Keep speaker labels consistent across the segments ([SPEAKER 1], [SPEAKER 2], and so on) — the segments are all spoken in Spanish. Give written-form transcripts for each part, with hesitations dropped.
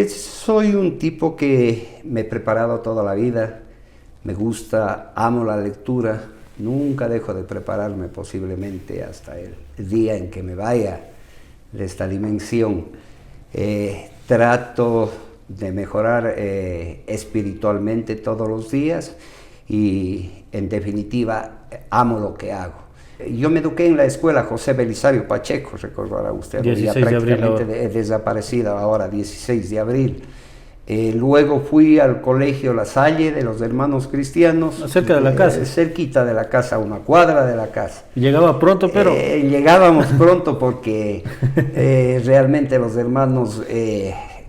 [SPEAKER 1] Soy un tipo que me he preparado toda la vida, me gusta, amo la lectura, nunca dejo de prepararme posiblemente hasta el día en que me vaya de esta dimensión. Trato de mejorar espiritualmente todos los días y en definitiva amo lo que hago. Yo me eduqué en la escuela José Belisario Pacheco, recordará usted,
[SPEAKER 2] 16 de abril,
[SPEAKER 1] prácticamente desaparecida ahora, 16 de abril. Luego fui al colegio La Salle de los Hermanos Cristianos.
[SPEAKER 2] Cerca de la casa.
[SPEAKER 1] Cerquita de la casa, una cuadra de la casa.
[SPEAKER 2] ¿Llegaba pronto, pero?
[SPEAKER 1] Llegábamos pronto porque realmente los hermanos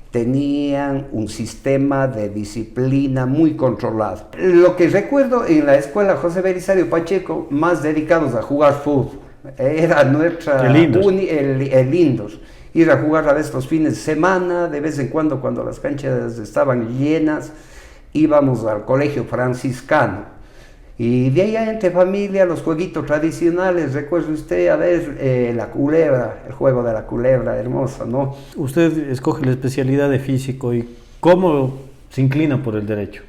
[SPEAKER 1] tenían un sistema de disciplina muy controlado. Lo que recuerdo en la escuela José Belisario Pacheco, más dedicados a jugar fútbol. Era nuestra el Lindos. Ir a jugar a veces los fines de semana, de vez en cuando las canchas estaban llenas, íbamos al colegio franciscano. Y de ahí entre familia, los jueguitos tradicionales, recuerde usted a ver la culebra, el juego de la culebra, hermoso, ¿no?
[SPEAKER 2] Usted escoge la especialidad de físico y ¿cómo se inclina por el derecho?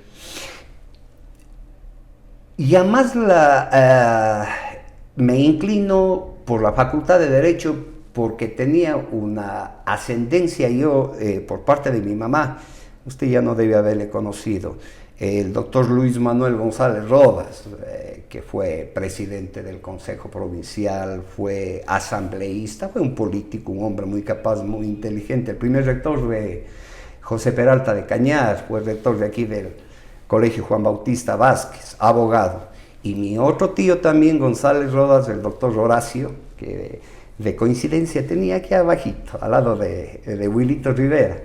[SPEAKER 1] Ya más me inclino por la facultad de Derecho porque tenía una ascendencia yo por parte de mi mamá, usted ya no debe haberle conocido. El doctor Luis Manuel González Rodas, que fue presidente del Consejo Provincial, fue asambleísta, fue un político, un hombre muy capaz, muy inteligente. El primer rector de José Peralta de Cañar, fue rector de aquí del Colegio Juan Bautista Vázquez, abogado. Y mi otro tío también, González Rodas, el doctor Horacio, que de coincidencia tenía aquí abajito, al lado de Wilito Rivera.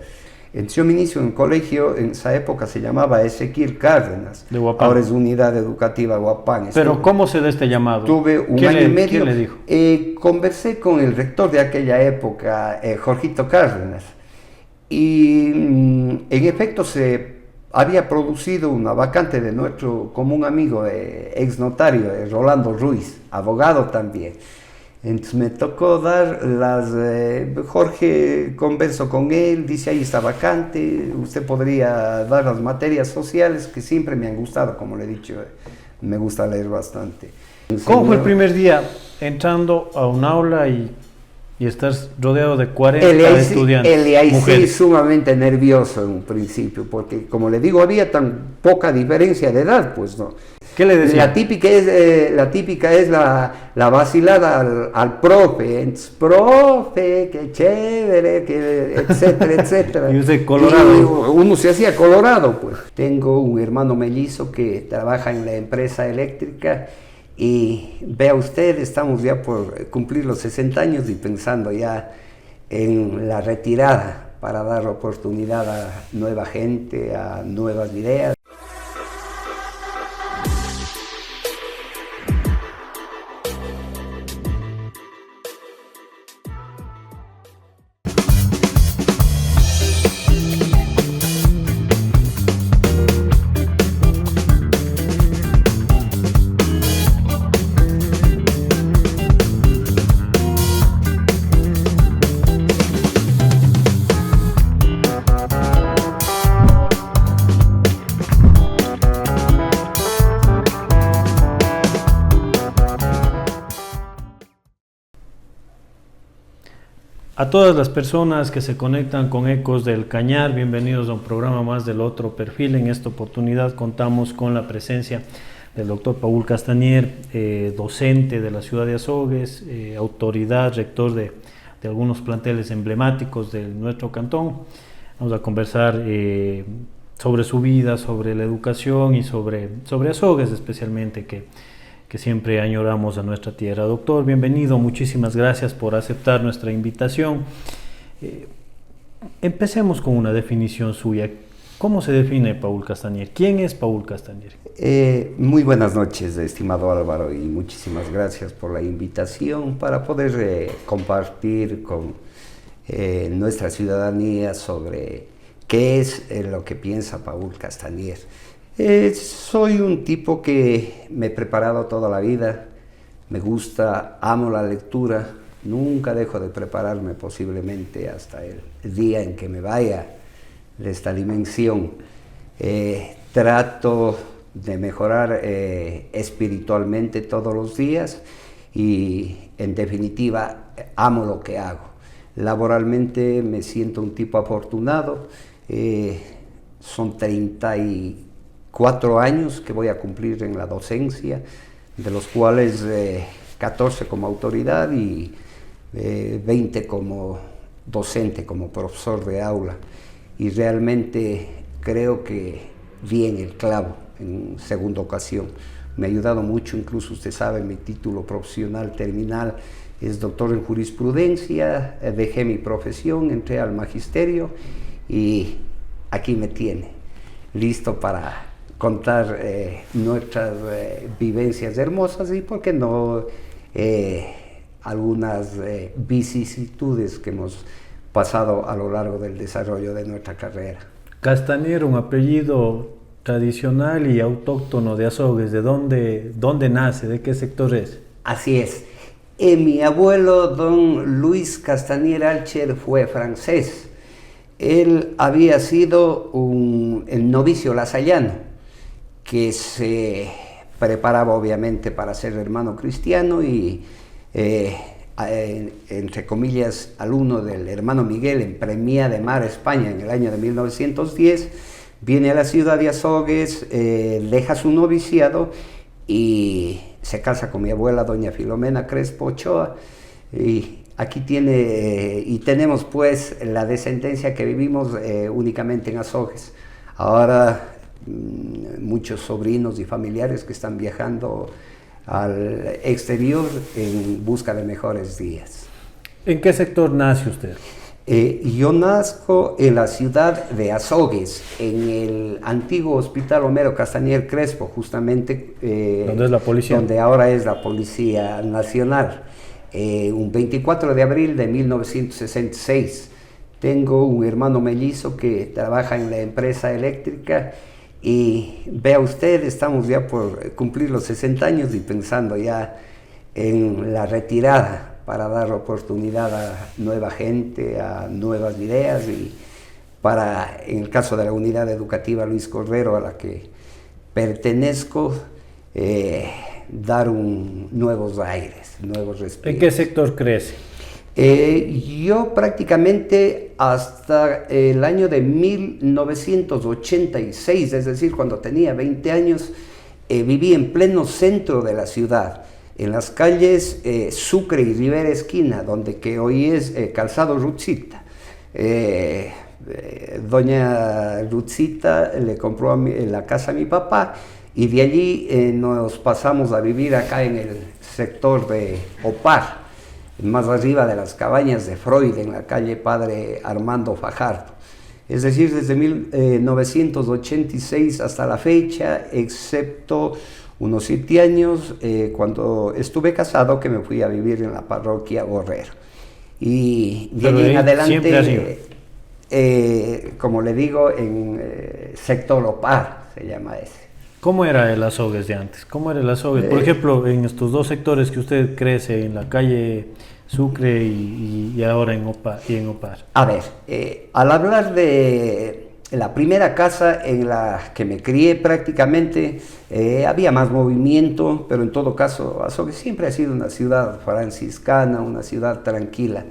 [SPEAKER 1] Yo me inicio en un colegio, en esa época se llamaba Ezequiel Cárdenas,
[SPEAKER 2] de Guapán.
[SPEAKER 1] Ahora es Unidad Educativa Guapán.
[SPEAKER 2] Pero ¿cómo se da este llamado?
[SPEAKER 1] Tuve un año y medio.
[SPEAKER 2] ¿Quién le dijo?
[SPEAKER 1] Conversé con el rector de aquella época, Jorgito Cárdenas, y en efecto se había producido una vacante de nuestro común amigo, ex notario, Rolando Ruiz, abogado también. Entonces me tocó dar Jorge, converso con él, dice ahí está vacante, usted podría dar las materias sociales que siempre me han gustado, como le he dicho, me gusta leer bastante.
[SPEAKER 2] ¿Cómo fue el primer día entrando a un aula y estar rodeado de 40 estudiantes?
[SPEAKER 1] Sí, sumamente nervioso en un principio, porque como le digo, había tan poca diferencia de edad, pues no.
[SPEAKER 2] ¿Qué le decía?
[SPEAKER 1] La típica es la vacilada al profe, entonces, profe, qué chévere, que, etcétera, etcétera.
[SPEAKER 2] Y usted colorado.
[SPEAKER 1] Y uno se hacía colorado, pues. Tengo un hermano mellizo que trabaja en la empresa eléctrica y vea usted, estamos ya por cumplir los 60 años y pensando ya en la retirada para dar oportunidad a nueva gente, a nuevas ideas.
[SPEAKER 2] A todas las personas que se conectan con Ecos del Cañar, bienvenidos a un programa más del Otro Perfil. En esta oportunidad contamos con la presencia del doctor Paul Castañer, docente de la ciudad de Azogues, autoridad, rector de algunos planteles emblemáticos de nuestro cantón. Vamos a conversar sobre su vida, sobre la educación y sobre Azogues especialmente, que siempre añoramos a nuestra tierra. Doctor, bienvenido, muchísimas gracias por aceptar nuestra invitación. Empecemos con una definición suya. ¿Cómo se define Paul Castañer? ¿Quién es Paul Castañer?
[SPEAKER 1] Muy buenas noches, estimado Álvaro, y muchísimas gracias por la invitación para poder compartir con nuestra ciudadanía sobre qué es lo que piensa Paul Castañer. Soy un tipo que me he preparado toda la vida, me gusta, amo la lectura, nunca dejo de prepararme posiblemente hasta el día en que me vaya de esta dimensión. Trato de mejorar espiritualmente todos los días y en definitiva amo lo que hago. Laboralmente me siento un tipo afortunado, son 34 años que voy a cumplir en la docencia, de los cuales 14 como autoridad y 20 como docente, como profesor de aula, y realmente creo que di en el clavo en segunda ocasión. Me ha ayudado mucho, incluso usted sabe, mi título profesional terminal es doctor en jurisprudencia, dejé mi profesión, entré al magisterio y aquí me tiene, listo para contar nuestras vivencias hermosas y, por qué no, algunas vicisitudes que hemos pasado a lo largo del desarrollo de nuestra carrera.
[SPEAKER 2] Castañer, un apellido tradicional y autóctono de Azogues. ¿De dónde nace? ¿De qué sector es?
[SPEAKER 1] Así es. Mi abuelo, don Luis Castañer Alcher, fue francés. Él había sido el novicio lasallano, que se preparaba obviamente para ser hermano cristiano y, entre comillas, alumno del hermano Miguel en Premiá de Mar, España, en el año de 1910, viene a la ciudad de Azogues, deja su noviciado y se casa con mi abuela, doña Filomena Crespo Ochoa, y aquí tenemos pues la descendencia que vivimos únicamente en Azogues. Ahora muchos sobrinos y familiares que están viajando al exterior en busca de mejores días.
[SPEAKER 2] ¿En qué sector nace usted?
[SPEAKER 1] Yo nazco en la ciudad de Azogues, en el antiguo Hospital Homero Castañer Crespo, justamente
[SPEAKER 2] ¿dónde es la policía?
[SPEAKER 1] Donde ahora es la Policía Nacional. Un 24 de abril de 1966. Tengo un hermano mellizo que trabaja en la empresa eléctrica y vea usted, estamos ya por cumplir los 60 años y pensando ya en la retirada, para dar oportunidad a nueva gente, a nuevas ideas y para, en el caso de la unidad educativa Luis Cordero, a la que pertenezco, dar nuevos aires, nuevos respiros.
[SPEAKER 2] ¿En qué sector crece?
[SPEAKER 1] Yo prácticamente hasta el año de 1986, es decir, cuando tenía 20 años, viví en pleno centro de la ciudad, en las calles Sucre y Rivera Esquina, donde que hoy es Calzado Rutzita. Doña Rutzita le compró la casa a mi papá y de allí nos pasamos a vivir acá en el sector de Opar, más arriba de las cabañas de Freud, en la calle Padre Armando Fajardo. Es decir, desde 1986 hasta la fecha, excepto unos 7 años, cuando estuve casado, que me fui a vivir en la parroquia Borrero. Y de allí en adelante, como le digo, en sector Opar, se llama ese.
[SPEAKER 2] ¿Cómo era el Azogues de antes? ¿Cómo era el Azogues? Por ejemplo, en estos dos sectores que usted crece, en la calle Sucre y ahora en Opar.
[SPEAKER 1] A ver, al hablar de la primera casa en la que me crié prácticamente, había más movimiento, pero en todo caso, Azogues siempre ha sido una ciudad franciscana, una ciudad tranquila.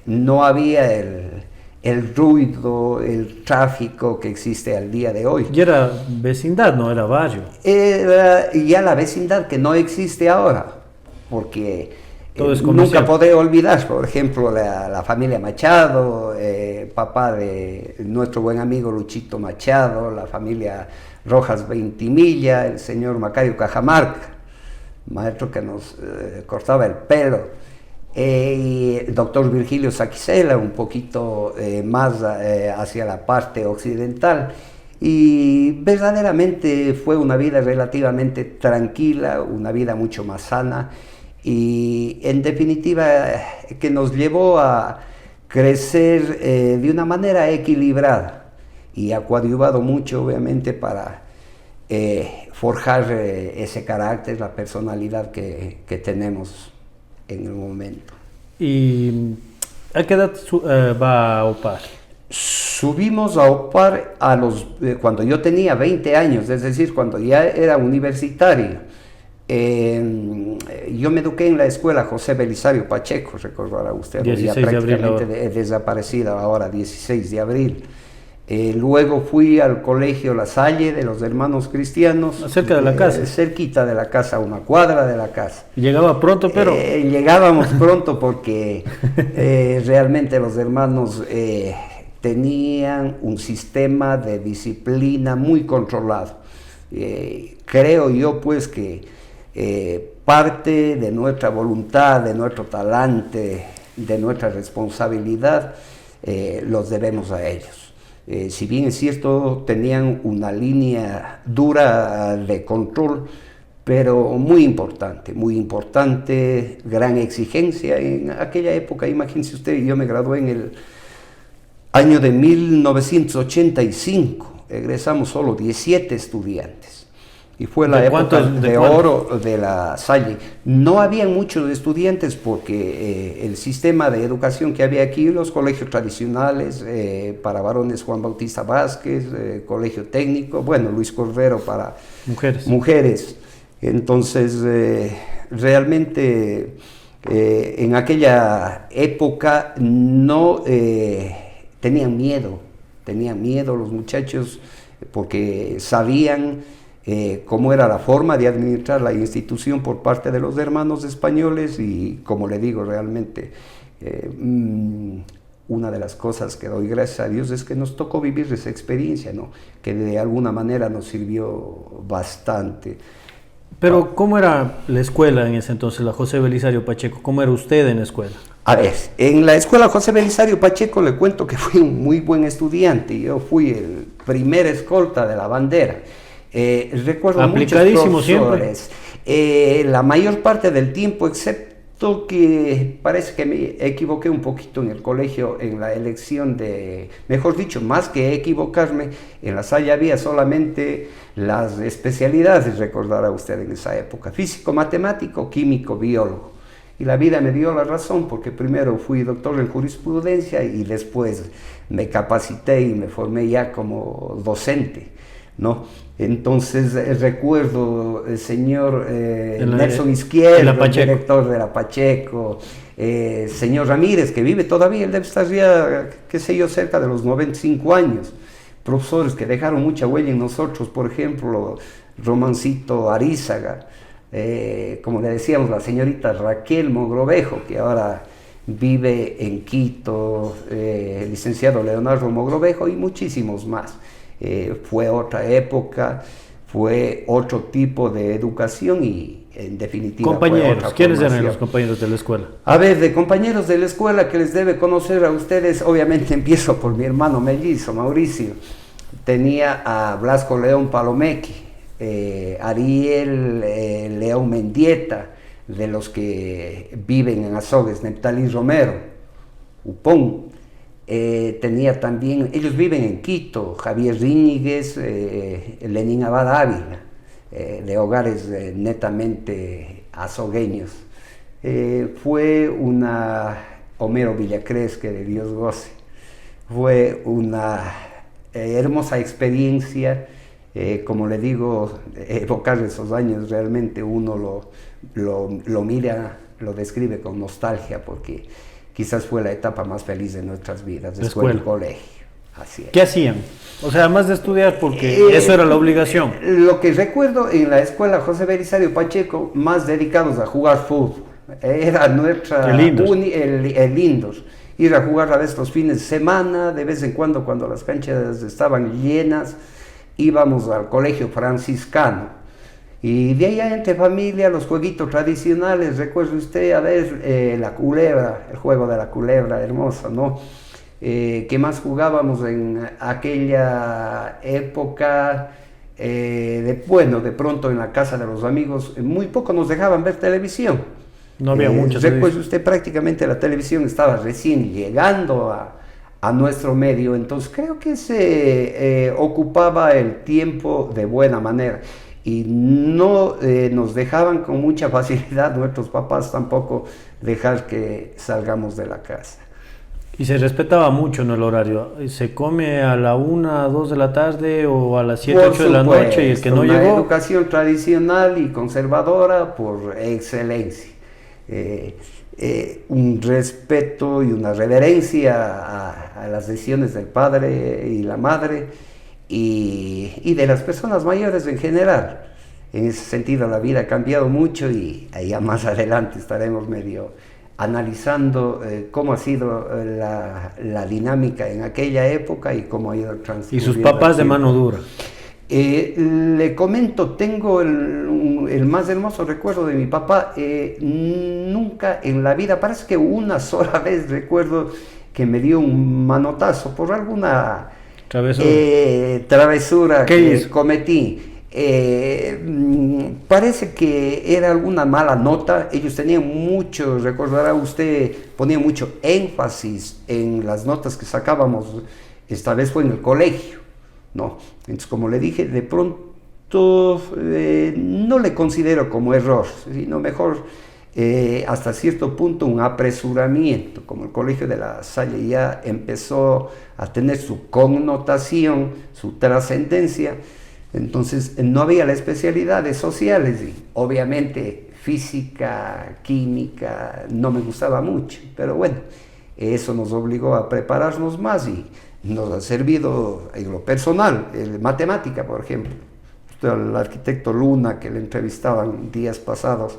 [SPEAKER 1] No había el ruido, el tráfico que existe al día de hoy.
[SPEAKER 2] Y era vecindad, no era barrio.
[SPEAKER 1] Era ya la vecindad que no existe ahora, porque
[SPEAKER 2] nunca
[SPEAKER 1] podré olvidar, por ejemplo, la familia Machado, papá de nuestro buen amigo Luchito Machado, la familia Rojas Ventimilla, el señor Macario Cajamarca, maestro que nos cortaba el pelo, y el doctor Virgilio Saquicela, un poquito más hacia la parte occidental. Y verdaderamente fue una vida relativamente tranquila, una vida mucho más sana y en definitiva que nos llevó a crecer de una manera equilibrada y ha coadyuvado mucho obviamente para forjar ese carácter, la personalidad que tenemos en el momento.
[SPEAKER 2] ¿Y a qué edad va a Opar?
[SPEAKER 1] Subimos a OPAR cuando yo tenía 20 años, es decir, cuando ya era universitario. Yo me eduqué en la escuela José Belisario Pacheco, recordará usted,
[SPEAKER 2] 16
[SPEAKER 1] ya prácticamente
[SPEAKER 2] de abril
[SPEAKER 1] desaparecida ahora, 16 de abril. Luego fui al colegio La Salle de los Hermanos Cristianos.
[SPEAKER 2] Cerca de la casa.
[SPEAKER 1] Cerquita de la casa, una cuadra de la casa.
[SPEAKER 2] Llegaba pronto, pero...
[SPEAKER 1] Llegábamos pronto porque realmente los hermanos tenían un sistema de disciplina muy controlado. Creo yo pues que parte de nuestra voluntad, de nuestro talante, de nuestra responsabilidad, los debemos a ellos. Si bien es cierto, tenían una línea dura de control, pero muy importante, gran exigencia. En aquella época, imagínese usted, yo me gradué en el año de 1985, egresamos solo 17 estudiantes. Y fue la época de oro de La Salle. No había muchos estudiantes porque el sistema de educación que había aquí, los colegios tradicionales, para varones Juan Bautista Vázquez, colegio técnico, bueno, Luis Cordero para mujeres. Entonces, realmente en aquella época no tenían miedo los muchachos porque sabían cómo era la forma de administrar la institución por parte de los hermanos españoles y, como le digo, realmente una de las cosas que doy gracias a Dios es que nos tocó vivir esa experiencia, ¿no? Que de alguna manera nos sirvió bastante.
[SPEAKER 2] Pero, ¿cómo era la escuela en ese entonces, la José Belisario Pacheco? ¿Cómo era usted en la escuela?
[SPEAKER 1] A ver, en la escuela José Belisario Pacheco le cuento que fui un muy buen estudiante. Yo fui el primer escolta de la bandera. Recuerdo muchos profesores, la mayor parte del tiempo, excepto que parece que me equivoqué un poquito en el colegio en la elección de, mejor dicho, más que equivocarme, en La Salle había solamente las especialidades, recordará usted en esa época, físico, matemático, químico, biólogo. Y la vida me dio la razón porque primero fui doctor en jurisprudencia y después me capacité y me formé ya como docente, ¿no? Entonces recuerdo el señor Nelson Izquierdo, el director de la Pacheco, señor Ramírez, que vive todavía, él debe estar ya, qué sé yo, cerca de los 95 años, profesores que dejaron mucha huella en nosotros, por ejemplo, Romancito Arízaga, como le decíamos, la señorita Raquel Mogrovejo, que ahora vive en Quito, licenciado Leonardo Mogrovejo y muchísimos más. Fue otra época, fue otro tipo de educación y en definitiva
[SPEAKER 2] compañeros, ¿quiénes eran los compañeros de la escuela?
[SPEAKER 1] A ver, de compañeros de la escuela que les debe conocer a ustedes, obviamente empiezo por mi hermano mellizo, Mauricio. Tenía a Blasco León Palomeque, Ariel León Mendieta, de los que viven en Azogues, Neptalí Romero, Upón. Tenía también, ellos viven en Quito, Javier Ríñiguez, Lenín Abad Ávila, de hogares netamente azogueños. Fue una, Homero Villacrés, que de Dios goce, fue una hermosa experiencia, como le digo, evocar esos años, realmente uno lo mira, lo describe con nostalgia, porque quizás fue la etapa más feliz de nuestras vidas, de escuela y colegio. Así es.
[SPEAKER 2] ¿Qué hacían? O sea, además de estudiar, porque eso era la obligación.
[SPEAKER 1] Lo que recuerdo en la escuela José Belisario Pacheco, más dedicados a jugar fútbol. Era nuestra...
[SPEAKER 2] El
[SPEAKER 1] Lindos. Ir a jugar a veces los fines de semana, de vez en cuando las canchas estaban llenas, íbamos al colegio franciscano. Y de ahí entre familia, los jueguitos tradicionales, recuerde usted, a ver, la culebra, el juego de la culebra, hermoso, ¿no? ¿Qué más jugábamos en aquella época? De pronto en la casa de los amigos, muy poco nos dejaban ver televisión.
[SPEAKER 2] No había mucho.
[SPEAKER 1] Recuerde usted, prácticamente la televisión estaba recién llegando a nuestro medio, entonces creo que se ocupaba el tiempo de buena manera. Y no nos dejaban con mucha facilidad nuestros papás tampoco dejar que salgamos de la casa.
[SPEAKER 2] Y se respetaba mucho en el horario. ¿Se come a la 1, 2 de la tarde o a las 7,
[SPEAKER 1] Por
[SPEAKER 2] 8 de la noche y el que no
[SPEAKER 1] una
[SPEAKER 2] llegó?
[SPEAKER 1] educación tradicional y conservadora por excelencia. Un respeto y una reverencia a las decisiones del padre y la madre y de las personas mayores en general. En ese sentido la vida ha cambiado mucho y ya más adelante estaremos medio analizando cómo ha sido la dinámica en aquella época y cómo ha ido transcurriendo.
[SPEAKER 2] Y sus papás de mano dura.
[SPEAKER 1] Le comento, tengo el más hermoso recuerdo de mi papá. Nunca en la vida, parece que una sola vez recuerdo que me dio un manotazo por alguna travesura que cometí. Parece que era alguna mala nota. Ellos tenían mucho, recordará usted, ponían mucho énfasis en las notas que sacábamos. Esta vez fue en el colegio, ¿no? Entonces, como le dije, de pronto no le considero como error, sino mejor hasta cierto punto un apresuramiento. Como el Colegio de La Salle ya empezó a tener su connotación, su trascendencia, entonces no había las especialidades sociales y obviamente física, química no me gustaba mucho, pero bueno, eso nos obligó a prepararnos más y nos ha servido en lo personal, en matemática, por ejemplo. El arquitecto Luna, que le entrevistaban días pasados,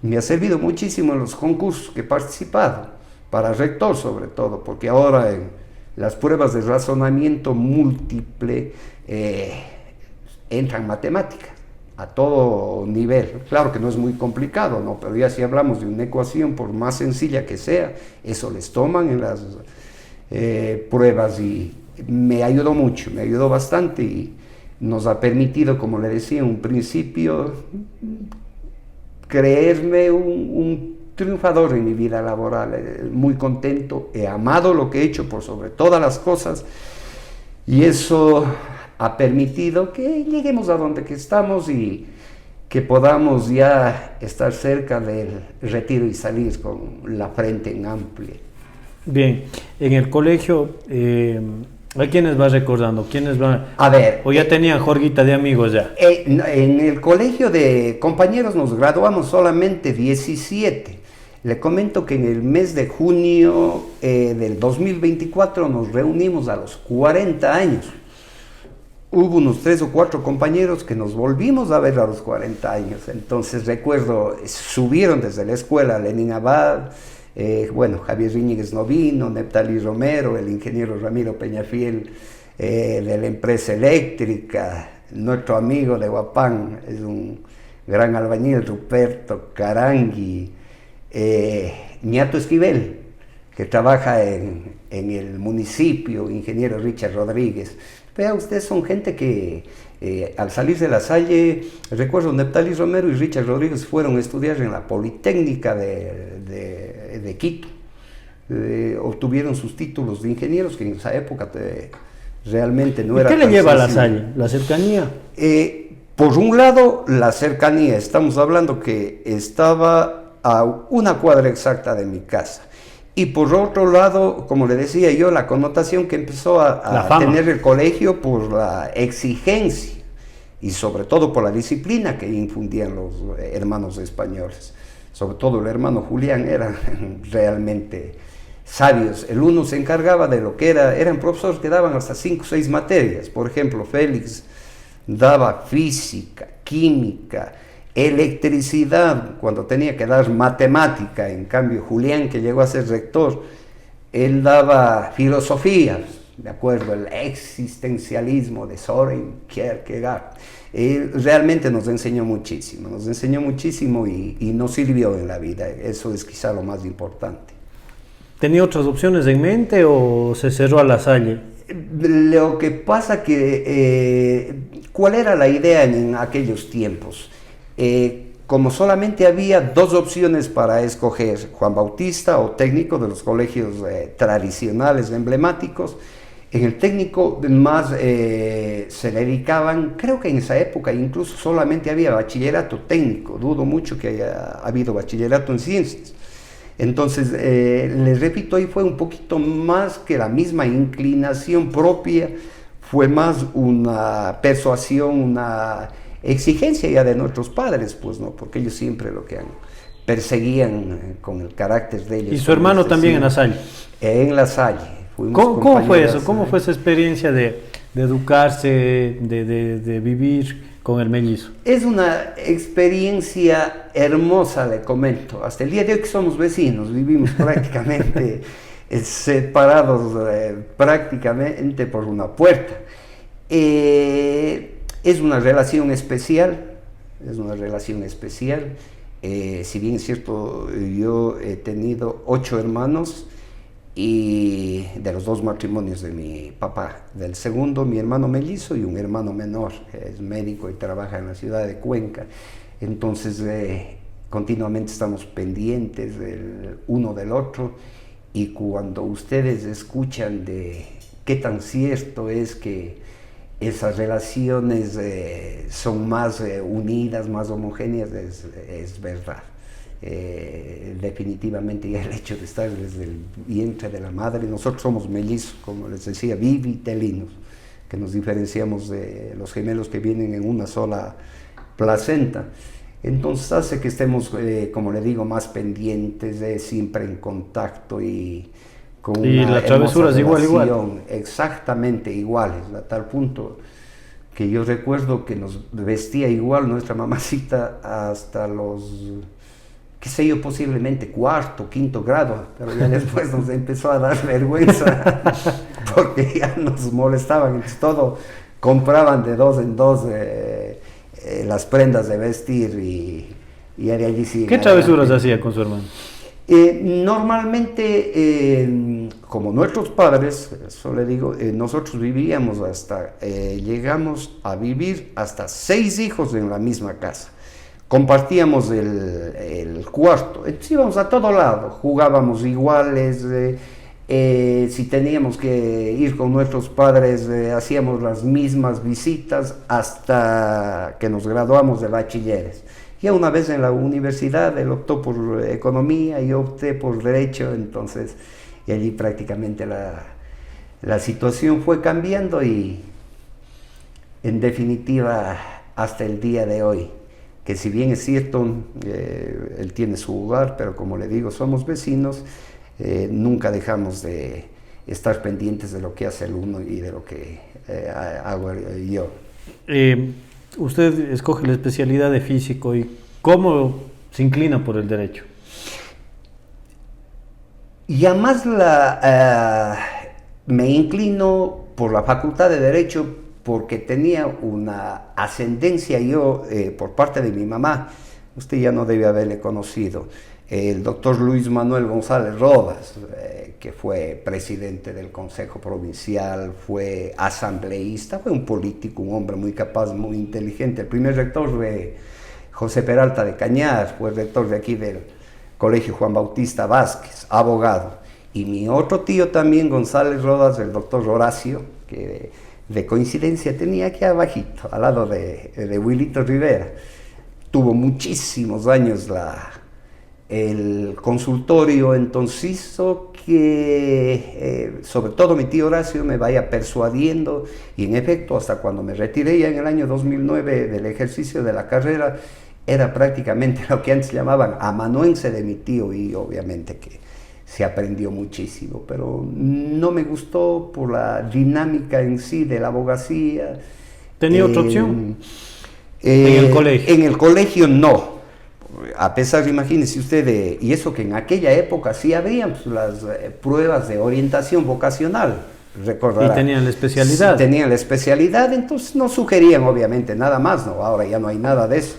[SPEAKER 1] me ha servido muchísimo en los concursos que he participado, para rector sobre todo, porque ahora en las pruebas de razonamiento múltiple entran matemáticas a todo nivel. Claro que no es muy complicado, ¿no? Pero ya si hablamos de una ecuación, por más sencilla que sea, eso les toman en las pruebas y me ayudó mucho, me ayudó bastante y nos ha permitido, como le decía en un principio, creerme un triunfador en mi vida laboral, muy contento, he amado lo que he hecho por sobre todas las cosas y eso ha permitido que lleguemos a donde que estamos y que podamos ya estar cerca del retiro y salir con la frente en amplia.
[SPEAKER 2] Bien, en el colegio, ¿a quiénes vas recordando? ¿Quiénes van?
[SPEAKER 1] A ver.
[SPEAKER 2] ¿O ya tenían jorguita de amigos ya?
[SPEAKER 1] En el colegio de compañeros nos graduamos solamente 17. Le comento que en el mes de junio del 2024 nos reunimos a los 40 años. Hubo unos 3 o 4 compañeros que nos volvimos a ver a los 40 años. Entonces recuerdo, subieron desde la escuela Lenin Abad, Javier Íñiguez no vino, Neptali Romero, el ingeniero Ramiro Peñafiel de la empresa eléctrica, nuestro amigo de Huapán, es un gran albañil, Ruperto Carangui, Ñato Esquivel, que trabaja en el municipio, ingeniero Richard Rodríguez. Vea usted, son gente que al salir de La Salle, recuerdo Neptali Romero y Richard Rodríguez fueron a estudiar en la Politécnica de Quito, obtuvieron sus títulos de ingenieros que en esa época realmente no era.
[SPEAKER 2] ¿Qué le lleva a La Salle? ¿La cercanía?
[SPEAKER 1] Por un lado, la cercanía, estamos hablando que estaba a una cuadra exacta de mi casa. Y por otro lado, como le decía yo, la connotación que empezó a tener el colegio por la exigencia y sobre todo por la disciplina que infundían los hermanos españoles. Sobre todo el hermano Julián, eran realmente sabios. El uno se encargaba de lo que eran profesores que daban hasta 5 o 6 materias. Por ejemplo, Félix daba física, química, electricidad, cuando tenía que dar matemática. En cambio, Julián, que llegó a ser rector, él daba filosofía, de acuerdo, el existencialismo de Søren Kierkegaard. Él realmente nos enseñó muchísimo y nos sirvió en la vida. Eso es quizá lo más importante.
[SPEAKER 2] ¿Tenía otras opciones en mente o se cerró a La Salle?
[SPEAKER 1] Lo que pasa que, ¿cuál era la idea en aquellos tiempos? Como solamente había 2 opciones para escoger, Juan Bautista o técnico de los colegios tradicionales, emblemáticos, en el técnico más se dedicaban, creo que en esa época incluso solamente había bachillerato técnico, dudo mucho que haya habido bachillerato en ciencias. Entonces, les repito, ahí fue un poquito más que la misma inclinación propia, fue más una persuasión, una exigencia ya de nuestros padres, pues, ¿no? Porque ellos siempre lo que perseguían con el carácter de ellos.
[SPEAKER 2] ¿Y su hermano también en La Salle?
[SPEAKER 1] En La Salle.
[SPEAKER 2] ¿Cómo fue eso? ¿Cómo fue esa experiencia de educarse, de vivir con el mellizo?
[SPEAKER 1] Es una experiencia hermosa, le comento. Hasta el día de hoy que somos vecinos, vivimos prácticamente separados prácticamente por una puerta. Es una relación especial, si bien es cierto, yo he tenido 8 hermanos, y de los 2 matrimonios de mi papá. Del segundo, mi hermano mellizo y un hermano menor, que es médico y trabaja en la ciudad de Cuenca. Entonces, continuamente estamos pendientes del uno del otro, y cuando ustedes escuchan de qué tan cierto es que esas relaciones son más unidas, más homogéneas, es verdad. Definitivamente ya el hecho de estar desde el vientre de la madre, nosotros somos mellizos, como les decía, bivitelinos, que nos diferenciamos de los gemelos que vienen en una sola placenta. Entonces hace que estemos, como le digo, más pendientes, siempre en contacto y con una
[SPEAKER 2] las travesuras igual.
[SPEAKER 1] Exactamente iguales, a tal punto que yo recuerdo que nos vestía igual nuestra mamacita hasta los, qué sé yo, posiblemente 4º, 5º grado, pero ya después nos empezó a dar vergüenza porque ya nos molestaban, entonces todo compraban de 2 en 2 las prendas de vestir y de allí sí.
[SPEAKER 2] ¿Qué travesuras hacía con su hermano?
[SPEAKER 1] Normalmente, como nuestros padres, eso le digo, nosotros vivíamos llegamos a vivir hasta 6 hijos en la misma casa. Compartíamos el cuarto, entonces íbamos a todo lado, jugábamos iguales, si teníamos que ir con nuestros padres, hacíamos las mismas visitas hasta que nos graduamos de bachilleres. Ya una vez en la universidad, él optó por economía y yo opté por derecho, entonces, y allí prácticamente la situación fue cambiando y, en definitiva, hasta el día de hoy, que si bien es cierto, él tiene su hogar, pero como le digo, somos vecinos, nunca dejamos de estar pendientes de lo que hace el uno y de lo que hago yo.
[SPEAKER 2] Usted escoge la especialidad de físico, y ¿cómo se inclina por el derecho?
[SPEAKER 1] Ya más me inclino por la Facultad de Derecho porque tenía una ascendencia yo por parte de mi mamá. Usted ya no debe haberle conocido. El doctor Luis Manuel González Rodas, que fue presidente del Consejo Provincial, fue asambleísta, fue un político, un hombre muy capaz, muy inteligente. El primer rector de José Peralta de Cañar, fue rector de aquí del Colegio Juan Bautista Vázquez, abogado. Y mi otro tío también, González Rodas, el doctor Horacio, que de coincidencia tenía aquí abajito, al lado de Wilito Rivera. Tuvo muchísimos años el consultorio, entonces hizo que sobre todo mi tío Horacio me vaya persuadiendo, y en efecto hasta cuando me retiré ya en el año 2009 del ejercicio de la carrera, era prácticamente lo que antes llamaban amanuense de mi tío, y obviamente que se aprendió muchísimo, pero no me gustó por la dinámica en sí de la abogacía.
[SPEAKER 2] ¿Tenía otra opción? ¿En el colegio?
[SPEAKER 1] En el colegio no. A pesar, imagínese usted, y eso que en aquella época sí habían pues, las pruebas de orientación vocacional, recordará.
[SPEAKER 2] ¿Y tenían la especialidad?
[SPEAKER 1] Sí, tenían la especialidad, entonces no sugerían obviamente nada más, ¿no? Ahora ya no hay nada de eso.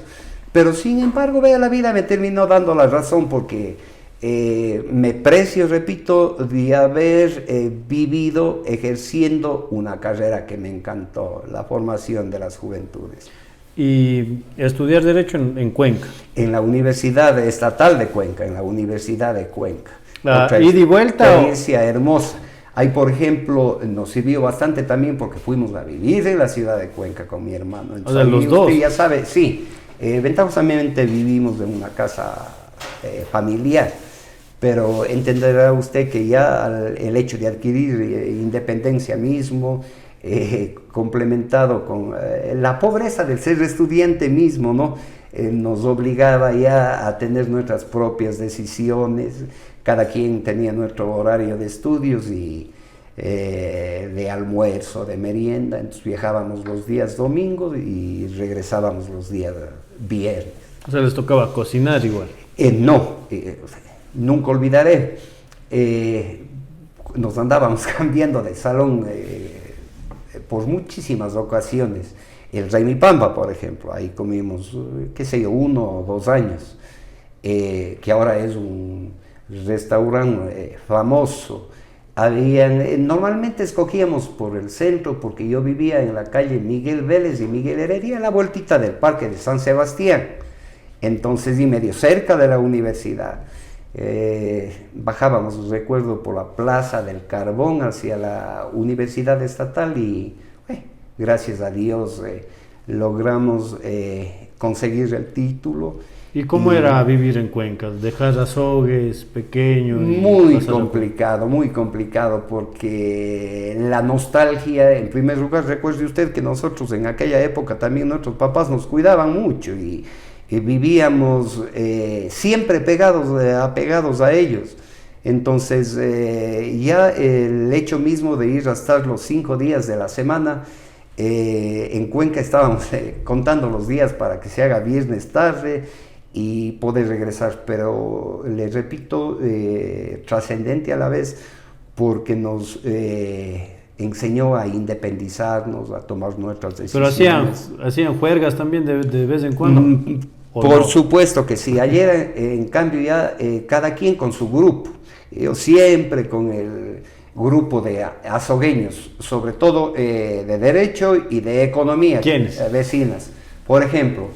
[SPEAKER 1] Pero sin embargo, vea, la vida me terminó dando la razón porque me precio, repito, de haber vivido ejerciendo una carrera que me encantó, la formación de las juventudes.
[SPEAKER 2] ¿Y estudiar Derecho en Cuenca? En
[SPEAKER 1] la Universidad Estatal de Cuenca, en la Universidad de Cuenca.
[SPEAKER 2] ¿Ida y vuelta?
[SPEAKER 1] Experiencia hermosa. Ahí, por ejemplo, nos sirvió bastante también porque fuimos a vivir en la ciudad de Cuenca con mi hermano.
[SPEAKER 2] Entonces, o sea, los dos.
[SPEAKER 1] Ya sabe, sí, ventajosamente vivimos en una casa familiar, pero entenderá usted que ya el hecho de adquirir independencia mismo, complementado con la pobreza del ser estudiante mismo, ¿no? Nos obligaba ya a tener nuestras propias decisiones, cada quien tenía nuestro horario de estudios y de almuerzo, de merienda, entonces viajábamos los días domingos y regresábamos los días viernes.
[SPEAKER 2] O sea, les tocaba cocinar igual.
[SPEAKER 1] No, nunca olvidaré, nos andábamos cambiando de salón por muchísimas ocasiones. El Raimipamba, por ejemplo, ahí comimos, qué sé yo, 1 o 2 años, que ahora es un restaurante famoso. Normalmente escogíamos por el centro, porque yo vivía en la calle Miguel Vélez y Miguel Heredia, a la vueltita del Parque de San Sebastián, entonces, y medio cerca de la universidad. Bajábamos, recuerdo, por la Plaza del Carbón hacia la Universidad Estatal y gracias a Dios logramos conseguir el título.
[SPEAKER 2] ¿Y cómo era vivir en Cuenca? ¿Dejar Azogues pequeño?
[SPEAKER 1] Muy complicado, porque la nostalgia, en primer lugar, recuerde usted que nosotros en aquella época también nuestros papás nos cuidaban mucho y vivíamos siempre apegados a ellos. Entonces ya el hecho mismo de ir a estar los 5 días de la semana en Cuenca, estábamos contando los días para que se haga viernes tarde y poder regresar, pero les repito, trascendente a la vez, porque nos enseñó a independizarnos, a tomar nuestras decisiones.
[SPEAKER 2] ¿Pero hacían juergas también de vez en cuando?
[SPEAKER 1] Por supuesto que sí. Ayer, en cambio, ya cada quien con su grupo. Yo siempre con el grupo de azogueños, sobre todo de Derecho y de Economía.
[SPEAKER 2] ¿Quiénes?
[SPEAKER 1] Vecinas. Por ejemplo,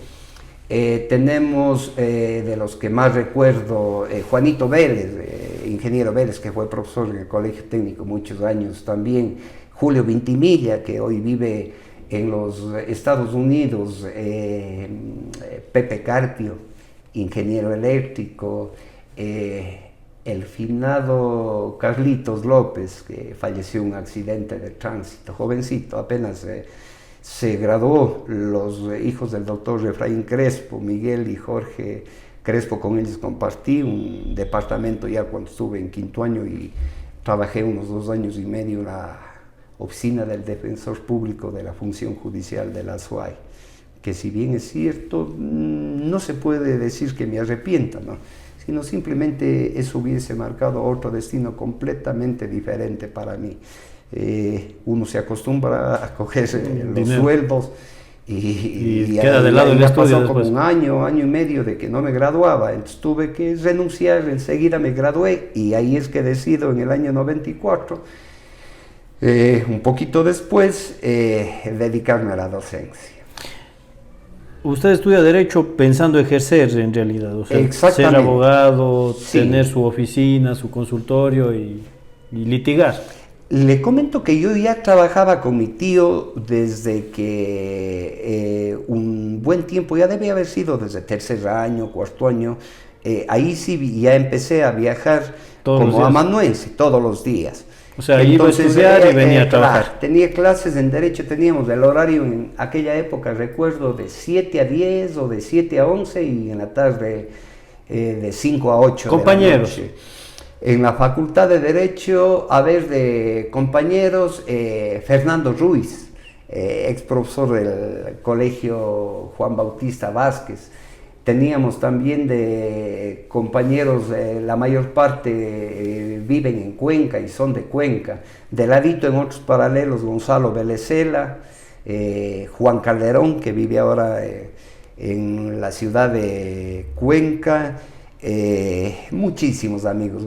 [SPEAKER 1] tenemos de los que más recuerdo, Juanito Vélez, ingeniero Vélez, que fue profesor en el Colegio Técnico muchos años también, Julio Vintimilla, que hoy vive en los Estados Unidos, Pepe Carpio, ingeniero eléctrico, el finado Carlitos López, que falleció en un accidente de tránsito, jovencito, apenas se graduó, los hijos del doctor Efraín Crespo, Miguel y Jorge Crespo, con ellos compartí un departamento ya cuando estuve en 5º año y trabajé unos 2 años y medio en la oficina del defensor público de la función judicial de la SUAY, que si bien es cierto, no se puede decir que me arrepienta, ¿no? Sino simplemente eso hubiese marcado otro destino completamente diferente para mí. Uno se acostumbra a coger los sueldos y
[SPEAKER 2] queda de lado el estudio
[SPEAKER 1] pasó como
[SPEAKER 2] después.
[SPEAKER 1] un año y medio de que no me graduaba, entonces tuve que renunciar, enseguida me gradué y ahí es que decido en el año 94, un poquito después, dedicarme a la docencia.
[SPEAKER 2] Usted estudia Derecho pensando ejercer en realidad, o sea, ser abogado, sí, tener su oficina, su consultorio y litigar.
[SPEAKER 1] Le comento que yo ya trabajaba con mi tío desde que un buen tiempo, ya debía haber sido desde 3er año, 4º año, ahí sí ya empecé a viajar como amanuense todos los días.
[SPEAKER 2] O sea, iba a estudiar y venía a trabajar.
[SPEAKER 1] Claro, tenía clases en Derecho, teníamos el horario en aquella época, recuerdo, de 7 a 10 o de 7 a 11 y en la tarde de 5 a 8.
[SPEAKER 2] ¿Compañeros?
[SPEAKER 1] En la Facultad de Derecho, a ver, de compañeros, Fernando Ruiz, ex profesor del Colegio Juan Bautista Vázquez. Teníamos también de compañeros, la mayor parte viven en Cuenca y son de Cuenca. De ladito en otros paralelos, Gonzalo Belecela, Juan Calderón, que vive ahora en la ciudad de Cuenca. Muchísimos amigos.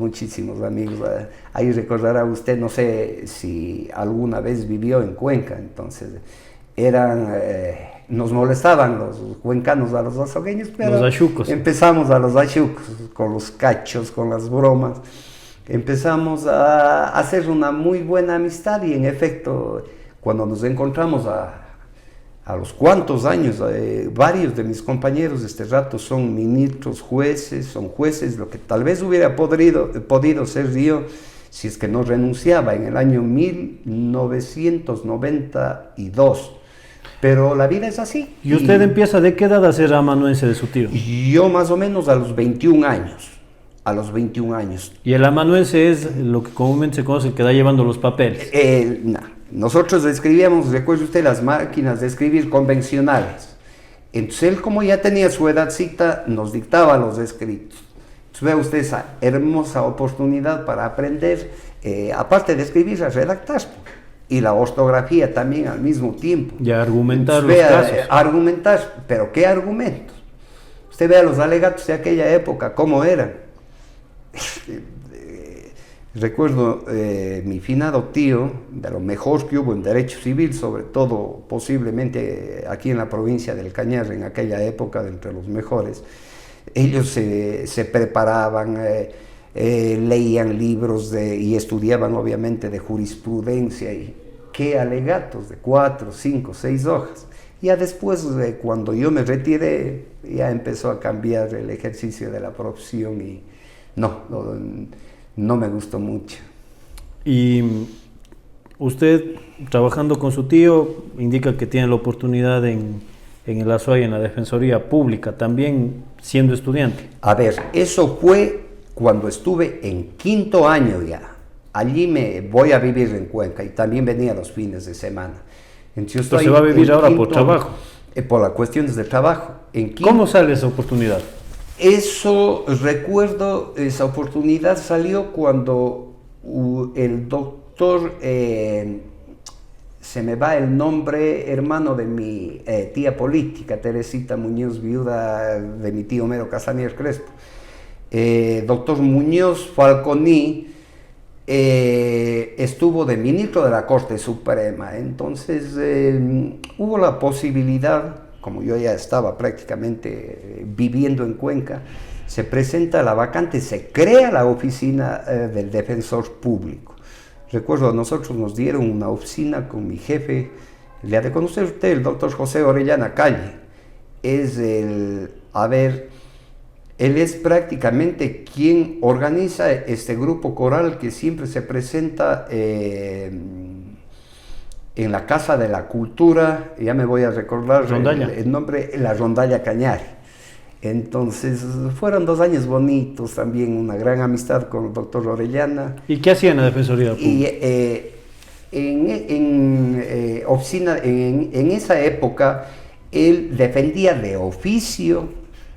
[SPEAKER 1] Ahí recordará usted, no sé si alguna vez vivió en Cuenca, entonces nos molestaban los cuencanos a los azogueños, pero
[SPEAKER 2] los achucos.
[SPEAKER 1] Empezamos a los achucos, con los cachos, con las bromas, empezamos a hacer una muy buena amistad y en efecto, cuando nos encontramos a los cuantos años, varios de mis compañeros de este rato son ministros, jueces, son jueces, lo que tal vez hubiera podido ser yo si es que no renunciaba en el año 1992. Pero la vida es así.
[SPEAKER 2] ¿Y usted empieza de qué edad a ser amanuense de su tío?
[SPEAKER 1] Yo más o menos a los 21 años. A los 21 años.
[SPEAKER 2] ¿Y el amanuense es lo que comúnmente se conoce, el que da llevando los papeles?
[SPEAKER 1] No. Nosotros escribíamos, recuerde usted, las máquinas de escribir convencionales. Entonces él, como ya tenía su edadcita, nos dictaba los escritos. Entonces vea usted esa hermosa oportunidad para aprender, aparte de escribir, a redactar. Y la ortografía también al mismo tiempo.
[SPEAKER 2] Y a argumentar
[SPEAKER 1] entonces,
[SPEAKER 2] los casos.
[SPEAKER 1] Argumentar, pero ¿qué argumentos? Usted vea los alegatos de aquella época, ¿cómo eran? Recuerdo mi finado tío, de lo mejor que hubo en derecho civil, sobre todo posiblemente aquí en la provincia del Cañar, en aquella época, de entre los mejores. Ellos se preparaban, leían libros y estudiaban obviamente de jurisprudencia, y qué alegatos de 4, 5, 6 hojas. Ya después, cuando yo me retiré, ya empezó a cambiar el ejercicio de la profesión y no me gustó mucho.
[SPEAKER 2] Y usted, trabajando con su tío, indica que tiene la oportunidad en el Azuay, en la Defensoría Pública, también siendo estudiante.
[SPEAKER 1] A ver, eso fue cuando estuve en 5º año ya. Allí me voy a vivir en Cuenca y también venía los fines de semana.
[SPEAKER 2] Entonces se va a vivir ahora por trabajo.
[SPEAKER 1] Por las cuestiones de trabajo.
[SPEAKER 2] ¿Cómo sale esa oportunidad?
[SPEAKER 1] Eso, recuerdo, esa oportunidad salió cuando el doctor, se me va el nombre, hermano de mi tía política, Teresita Muñoz, viuda de mi tío Homero Casanier Crespo, doctor Muñoz Falconi, estuvo de ministro de la Corte Suprema. Entonces hubo la posibilidad, como yo ya estaba prácticamente viviendo en Cuenca, se presenta la vacante, se crea la oficina del defensor público. Recuerdo, a nosotros nos dieron una oficina con mi jefe, le ha de conocer usted, el doctor José Orellana Calle. Él es prácticamente quien organiza este grupo coral que siempre se presenta en la Casa de la Cultura, ya me voy a recordar el nombre, la Rondalla Cañari. Entonces fueron 2 años bonitos, también una gran amistad con el doctor Orellana.
[SPEAKER 2] ¿Y qué hacía en la Defensoría Pública?
[SPEAKER 1] En esa época él defendía de oficio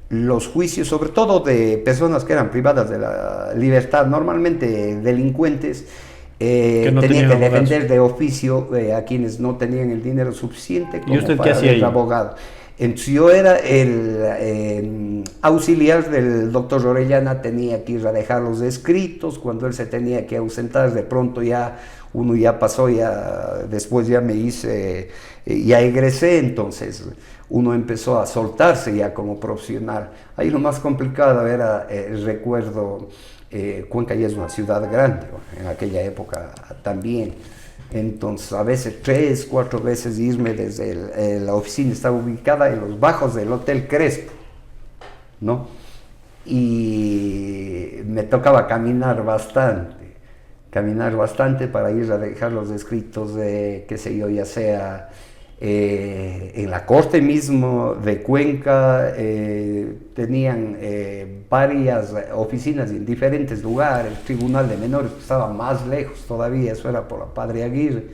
[SPEAKER 1] los juicios, sobre todo de personas que eran privadas de la libertad, normalmente delincuentes. Tenía que defender de oficio a quienes no tenían el dinero suficiente como
[SPEAKER 2] ¿Y usted
[SPEAKER 1] para
[SPEAKER 2] qué hacía
[SPEAKER 1] el abogado. Entonces yo era el auxiliar del doctor Orellana, tenía que ir a dejar los escritos, cuando él se tenía que ausentar, de pronto uno ya pasó, después ya me hice, ya egresé, entonces uno empezó a soltarse ya como profesional. Ahí lo más complicado era, recuerdo, Cuenca ya es una ciudad grande, en aquella época también. Entonces, a veces 3, 4 veces irme desde la oficina, estaba ubicada en los bajos del Hotel Crespo, ¿no? Y me tocaba caminar bastante para ir a dejar los escritos de, qué sé yo, ya sea en la corte mismo de Cuenca, tenían varias oficinas en diferentes lugares. El tribunal de menores estaba más lejos todavía, eso era por la Padre Aguirre.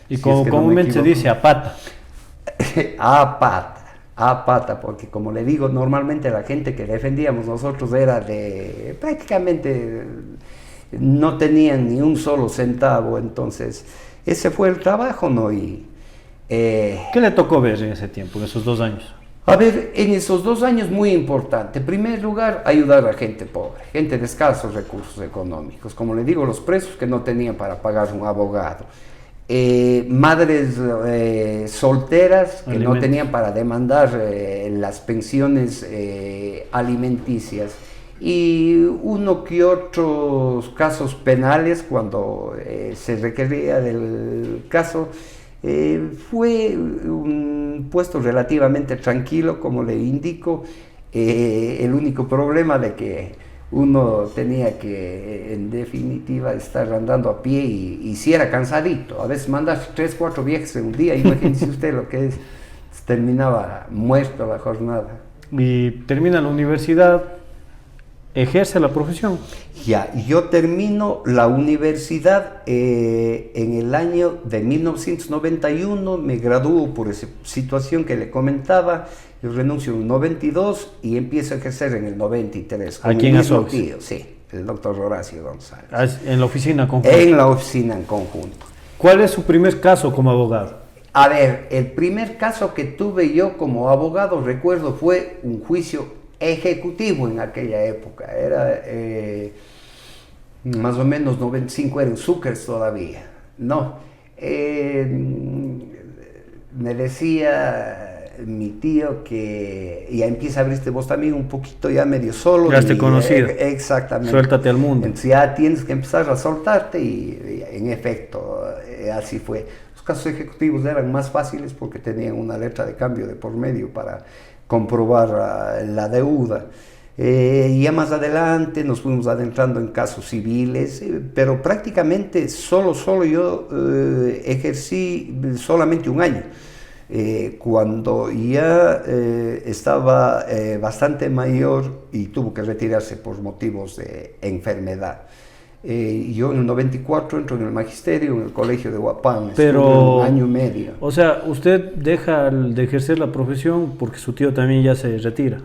[SPEAKER 2] Y como comúnmente se dice, a pata.
[SPEAKER 1] A pata, porque como le digo, normalmente la gente que defendíamos nosotros era de prácticamente no tenían ni un solo centavo, entonces ese fue el trabajo, ¿no?
[SPEAKER 2] ¿Qué le tocó ver en ese tiempo, en esos 2 años?
[SPEAKER 1] A ver, en esos 2 años muy importante. En primer lugar, ayudar a gente pobre, gente de escasos recursos económicos. Como le digo, los presos que no tenían para pagar un abogado. Madres solteras que no tenían para demandar las pensiones alimenticias. Y uno que otros casos penales cuando se requería del caso. Fue un puesto relativamente tranquilo, como le indico. El único problema de que uno tenía que, en definitiva, estar andando a pie y si era cansadito. A veces mandas 3, 4 viajes en un día, imagínese usted lo que es. Terminaba muerto la jornada.
[SPEAKER 2] Y termina la universidad, ejerce la profesión.
[SPEAKER 1] Ya, yo termino la universidad en el año de 1991, me gradúo por esa situación que le comentaba, yo renuncio en el 92 y empiezo a ejercer en el 93.
[SPEAKER 2] ¿Aquí en Azogues?
[SPEAKER 1] Sí, el doctor Horacio González.
[SPEAKER 2] ¿En la oficina conjunta?
[SPEAKER 1] En la oficina en conjunto.
[SPEAKER 2] ¿Cuál es su primer caso como abogado?
[SPEAKER 1] A ver, el primer caso que tuve yo como abogado, recuerdo, fue un juicio ejecutivo en aquella época. Era más o menos 95, era en Sucres todavía. No, me decía mi tío que ya empieza a abrirte vos también un poquito ya medio solo.
[SPEAKER 2] Ya esté conocido.
[SPEAKER 1] Exactamente.
[SPEAKER 2] Suéltate al mundo.
[SPEAKER 1] Entonces ya tienes que empezar a soltarte y en efecto, así fue. Los casos ejecutivos eran más fáciles porque tenían una letra de cambio de por medio para comprobar la deuda. Ya más adelante nos fuimos adentrando en casos civiles, pero prácticamente solo yo ejercí solamente un año. Cuando ya estaba bastante mayor y tuvo que retirarse por motivos de enfermedad. Yo en el 94 entro en el magisterio, en el colegio de Huapán,
[SPEAKER 2] pero
[SPEAKER 1] un año y medio.
[SPEAKER 2] O sea, usted deja de ejercer la profesión porque su tío también ya se retira.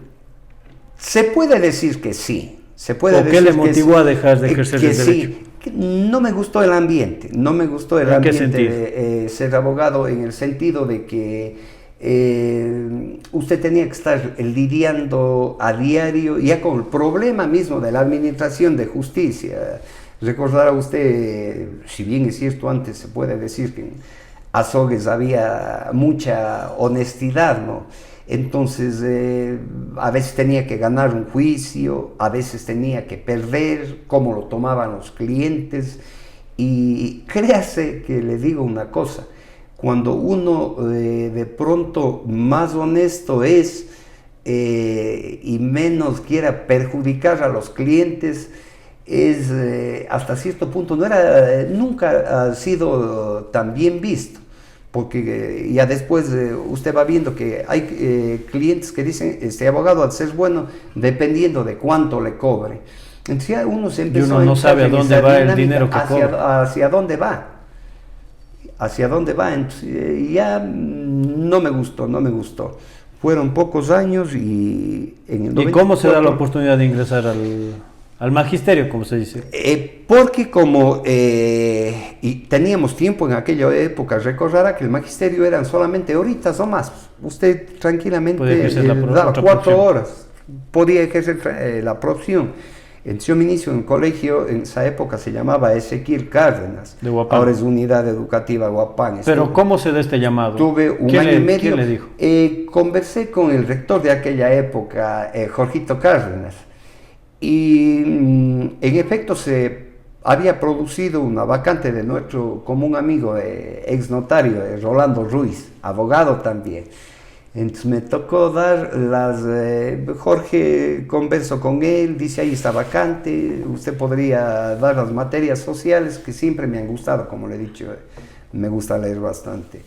[SPEAKER 1] Se puede decir que sí. Se puede
[SPEAKER 2] ¿O
[SPEAKER 1] decir
[SPEAKER 2] qué le motivó a dejar de ejercer el derecho?
[SPEAKER 1] Sí. No me gustó el ambiente, de ser abogado, en el sentido de que usted tenía que estar lidiando a diario ya con el problema mismo de la administración de justicia. Recordará usted, si bien es cierto, antes se puede decir que en Azogues había mucha honestidad, ¿no? Entonces, a veces tenía que ganar un juicio, a veces tenía que perder, cómo lo tomaban los clientes. Y créase que le digo una cosa, cuando uno de pronto más honesto es y menos quiera perjudicar a los clientes, es hasta cierto punto, nunca ha sido tan bien visto. Porque ya después usted va viendo que hay clientes que dicen, este abogado al ser bueno, dependiendo de cuánto le cobre. Entonces ya uno se empezó
[SPEAKER 2] y uno no sabe a dónde va el dinero que cobra.
[SPEAKER 1] Hacia dónde va. Entonces, ya no me gustó. Fueron pocos años y en el 94,
[SPEAKER 2] ¿Y cómo se da la oportunidad de ingresar al magisterio, como se dice?
[SPEAKER 1] Porque como y teníamos tiempo en aquella época, recordará que el magisterio eran solamente horitas o más. Usted tranquilamente daba 4 horas, podía ejercer la profesión. Entonces yo me inicio en un colegio, en esa época se llamaba Ezequiel Cárdenas,
[SPEAKER 2] de Huapán.
[SPEAKER 1] Ahora es Unidad Educativa Huapán.
[SPEAKER 2] Pero ¿cómo se da este llamado?
[SPEAKER 1] Tuve un año y medio.
[SPEAKER 2] ¿Quién le dijo?
[SPEAKER 1] Conversé con el rector de aquella época, Jorgito Cárdenas. Y en efecto se había producido una vacante de nuestro común amigo, ex notario, Rolando Ruiz, abogado también. Entonces me tocó dar Jorge, converso con él, dice ahí está vacante, usted podría dar las materias sociales que siempre me han gustado, como le he dicho, me gusta leer bastante.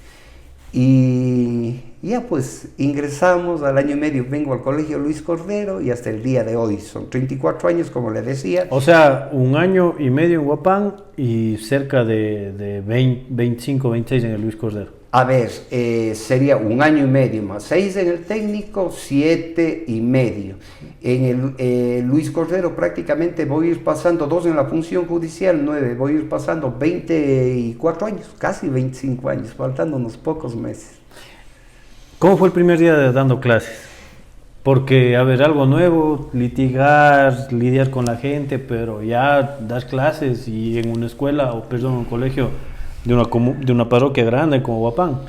[SPEAKER 1] Y ya pues ingresamos, al año y medio vengo al colegio Luis Cordero y hasta el día de hoy, son 34 años como le decía.
[SPEAKER 2] O sea, un año y medio en Huapán y cerca de 25, 26 en el Luis Cordero.
[SPEAKER 1] A ver, sería un año y medio más 6 en el técnico, 7 y medio. En el Luis Cordero prácticamente voy a ir pasando 2 en la función judicial, 9, voy a ir pasando 24 años, casi 25 años, faltando unos pocos meses.
[SPEAKER 2] ¿Cómo fue el primer día dando clases? Porque, a ver, algo nuevo, lidiar con la gente, pero ya dar clases y en una escuela, un colegio de una parroquia grande como Huapán.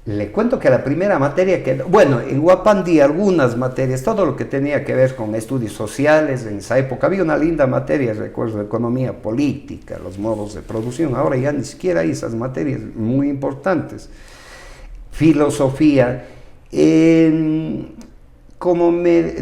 [SPEAKER 1] Le cuento que la primera materia en Huapán di algunas materias, todo lo que tenía que ver con estudios sociales. En esa época había una linda materia, recuerdo, economía política, los modos de producción. Ahora ya ni siquiera hay esas materias muy importantes. filosofía.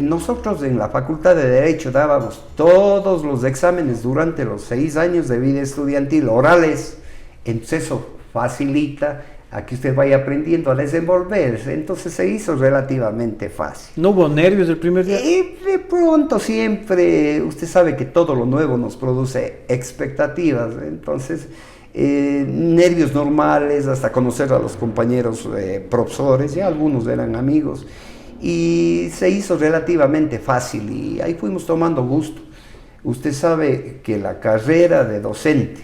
[SPEAKER 1] Nosotros en la Facultad de Derecho dábamos todos los exámenes durante los 6 años de vida estudiantil, orales, entonces eso facilita a que usted vaya aprendiendo a desenvolverse, entonces se hizo relativamente fácil.
[SPEAKER 2] ¿No hubo nervios el primer día?
[SPEAKER 1] Y de pronto siempre, usted sabe que todo lo nuevo nos produce expectativas, entonces nervios normales, hasta conocer a los compañeros profesores, ya algunos eran amigos, y se hizo relativamente fácil y ahí fuimos tomando gusto. Usted sabe que la carrera de docente,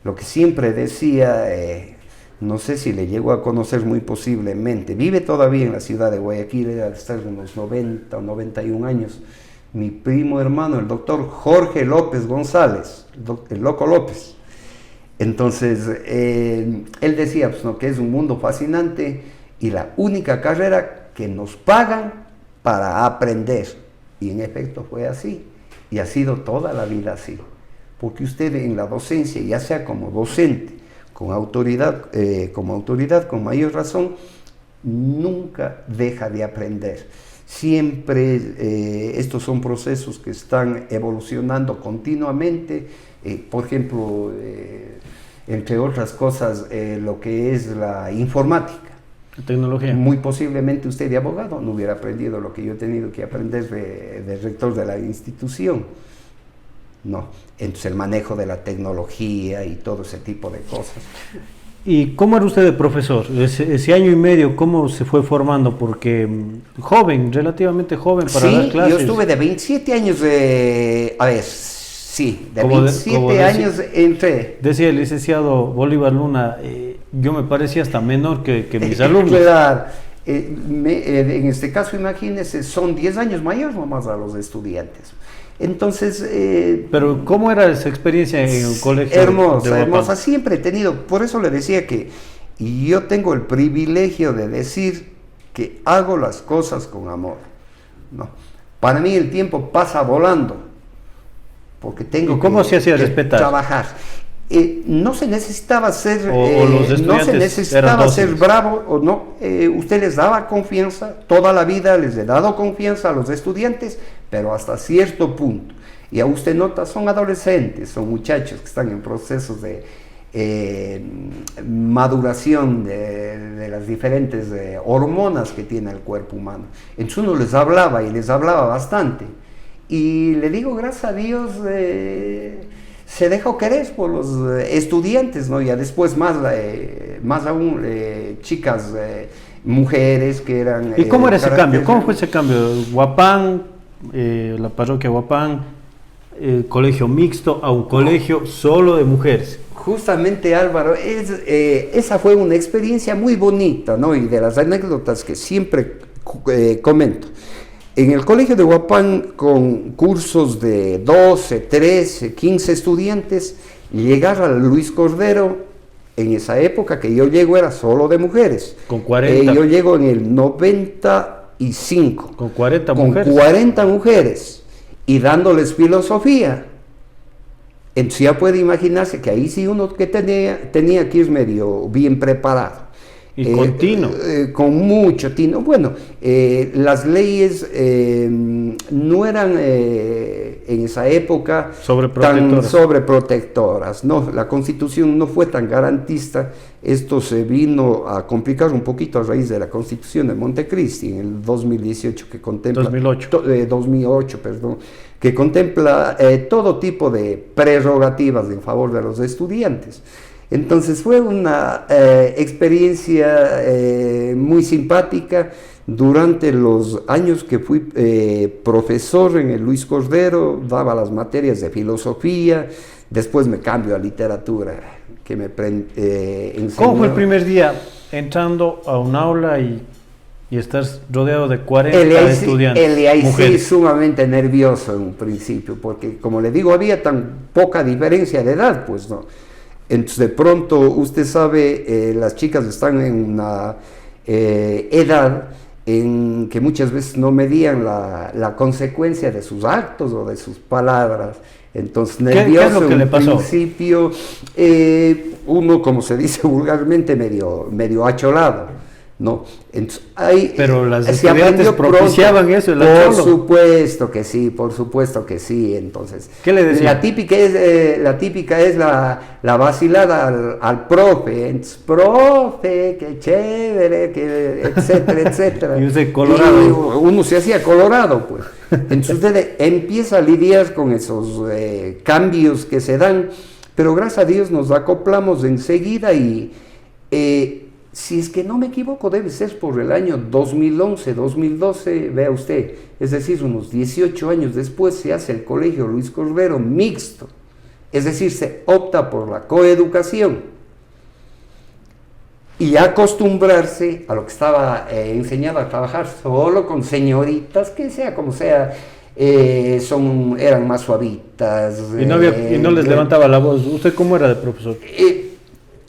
[SPEAKER 1] lo que siempre decía, no sé si le llegó a conocer muy posiblemente, vive todavía en la ciudad de Guayaquil, debe estar en unos 90 o 91 años, mi primo hermano, el doctor Jorge López González, el Loco López. Entonces, él decía pues, no, que es un mundo fascinante y la única carrera que nos pagan para aprender. Y en efecto fue así, y ha sido toda la vida así. Porque usted en la docencia, ya sea como docente, con autoridad, con mayor razón, nunca deja de aprender. Siempre estos son procesos que están evolucionando continuamente. Por ejemplo, entre otras cosas, lo que es la informática.
[SPEAKER 2] Tecnología.
[SPEAKER 1] Muy posiblemente usted de abogado no hubiera aprendido lo que yo he tenido que aprender de rector de la institución. No, entonces el manejo de la tecnología y todo ese tipo de cosas.
[SPEAKER 2] ¿Y cómo era usted de profesor? Ese año y medio, ¿cómo se fue formando? Porque joven, relativamente joven para dar clases.
[SPEAKER 1] Yo estuve de 27 años, de 27 años entré.
[SPEAKER 2] Decía el licenciado Bolívar Luna, yo me parecía hasta menor que mis alumnos.
[SPEAKER 1] Claro, en este caso, imagínense, son 10 años mayores nomás a los estudiantes. Entonces...
[SPEAKER 2] Pero, ¿cómo era esa experiencia en un colegio?
[SPEAKER 1] Hermosa, siempre he tenido, por eso le decía que yo tengo el privilegio de decir que hago las cosas con amor, ¿no? Para mí el tiempo pasa volando, porque tengo
[SPEAKER 2] ¿Cómo se hacía respetar?
[SPEAKER 1] Trabajar. No se necesitaba ser bravo o no, usted les daba confianza, toda la vida les he dado confianza a los estudiantes, pero hasta cierto punto, y a usted nota, son adolescentes, son muchachos que están en procesos de maduración de las diferentes hormonas que tiene el cuerpo humano. Entonces uno les hablaba y les hablaba bastante, y le digo, gracias a Dios, se dejó querer por los estudiantes, ¿no? Ya después más aún chicas, mujeres que eran...
[SPEAKER 2] ¿Y cómo era ese cambio? ¿Cómo fue ese cambio? Huapán, la parroquia Huapán, colegio mixto a un colegio solo de mujeres.
[SPEAKER 1] Justamente, Álvaro, esa fue una experiencia muy bonita, ¿no? Y de las anécdotas que siempre comento. En el colegio de Huapán, con cursos de 12, 13, 15 estudiantes, llegar a Luis Cordero, en esa época que yo llego era solo de mujeres.
[SPEAKER 2] Con 40.
[SPEAKER 1] Yo llego en el 95.
[SPEAKER 2] Con 40 mujeres.
[SPEAKER 1] Con 40 mujeres, y dándoles filosofía. Entonces ya puede imaginarse que ahí sí uno que tenía que ir medio bien preparado.
[SPEAKER 2] Y con tino.
[SPEAKER 1] Con mucho tino. Bueno, las leyes no eran en esa época tan sobreprotectoras, ¿no? La Constitución no fue tan garantista. Esto se vino a complicar un poquito a raíz de la Constitución de Montecristi en el 2018, que contempla... 2008, perdón, que contempla todo tipo de prerrogativas en favor de los estudiantes. Entonces fue una experiencia muy simpática. Durante los años que fui profesor en el Luis Cordero, daba las materias de filosofía, después me cambio a literatura, que me enseñó.
[SPEAKER 2] ¿Cómo fue el primer día entrando a un aula y estás rodeado de 40 estudiantes?
[SPEAKER 1] Sí, sumamente nervioso en un principio, porque como le digo, había tan poca diferencia de edad, pues no. Entonces de pronto, usted sabe, las chicas están en una edad en que muchas veces no medían la consecuencia de sus actos o de sus palabras. Entonces nervioso.
[SPEAKER 2] ¿Qué es lo que le pasó?
[SPEAKER 1] En principio, uno, como se dice vulgarmente, medio acholado. ¿no? Entonces, hay,
[SPEAKER 2] pero las
[SPEAKER 1] se
[SPEAKER 2] estudiantes
[SPEAKER 1] aprendió
[SPEAKER 2] propiciaban
[SPEAKER 1] pronto.
[SPEAKER 2] eso, el
[SPEAKER 1] Por
[SPEAKER 2] acholo.
[SPEAKER 1] supuesto que sí, por supuesto que sí. Entonces,
[SPEAKER 2] ¿Qué le decía?
[SPEAKER 1] la típica es la vacilada al profe. Entonces, profe, qué chévere, que, etcétera, etcétera.
[SPEAKER 2] Y usted colorado.
[SPEAKER 1] Y uno se hacía colorado, pues. Entonces usted empieza a lidiar con esos cambios que se dan, pero gracias a Dios nos acoplamos enseguida y si es que no me equivoco debe ser por el año 2011, 2012, vea usted, es decir, unos 18 años después se hace el colegio Luis Cordero mixto, es decir, se opta por la coeducación y acostumbrarse a lo que estaba enseñado a trabajar solo con señoritas, que sea como sea, eran más suavitas.
[SPEAKER 2] Y no les levantaba la voz. ¿Usted cómo era de profesor?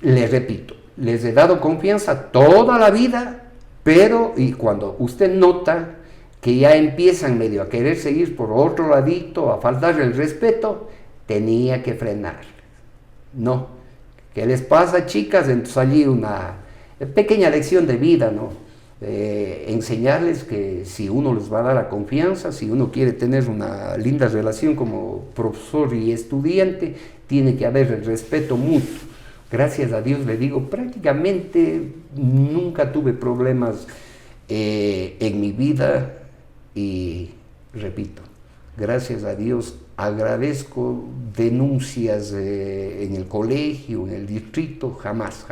[SPEAKER 1] Les repito, les he dado confianza toda la vida, pero y cuando usted nota que ya empiezan medio a querer seguir por otro ladito, a faltarle el respeto, tenía que frenar. No. ¿Qué les pasa, chicas? Entonces allí una pequeña lección de vida, ¿no? Enseñarles que si uno les va a dar la confianza, si uno quiere tener una linda relación como profesor y estudiante, tiene que haber el respeto mutuo. Gracias a Dios, le digo, prácticamente nunca tuve problemas en mi vida y, repito, gracias a Dios, agradezco denuncias en el colegio, en el distrito, jamás.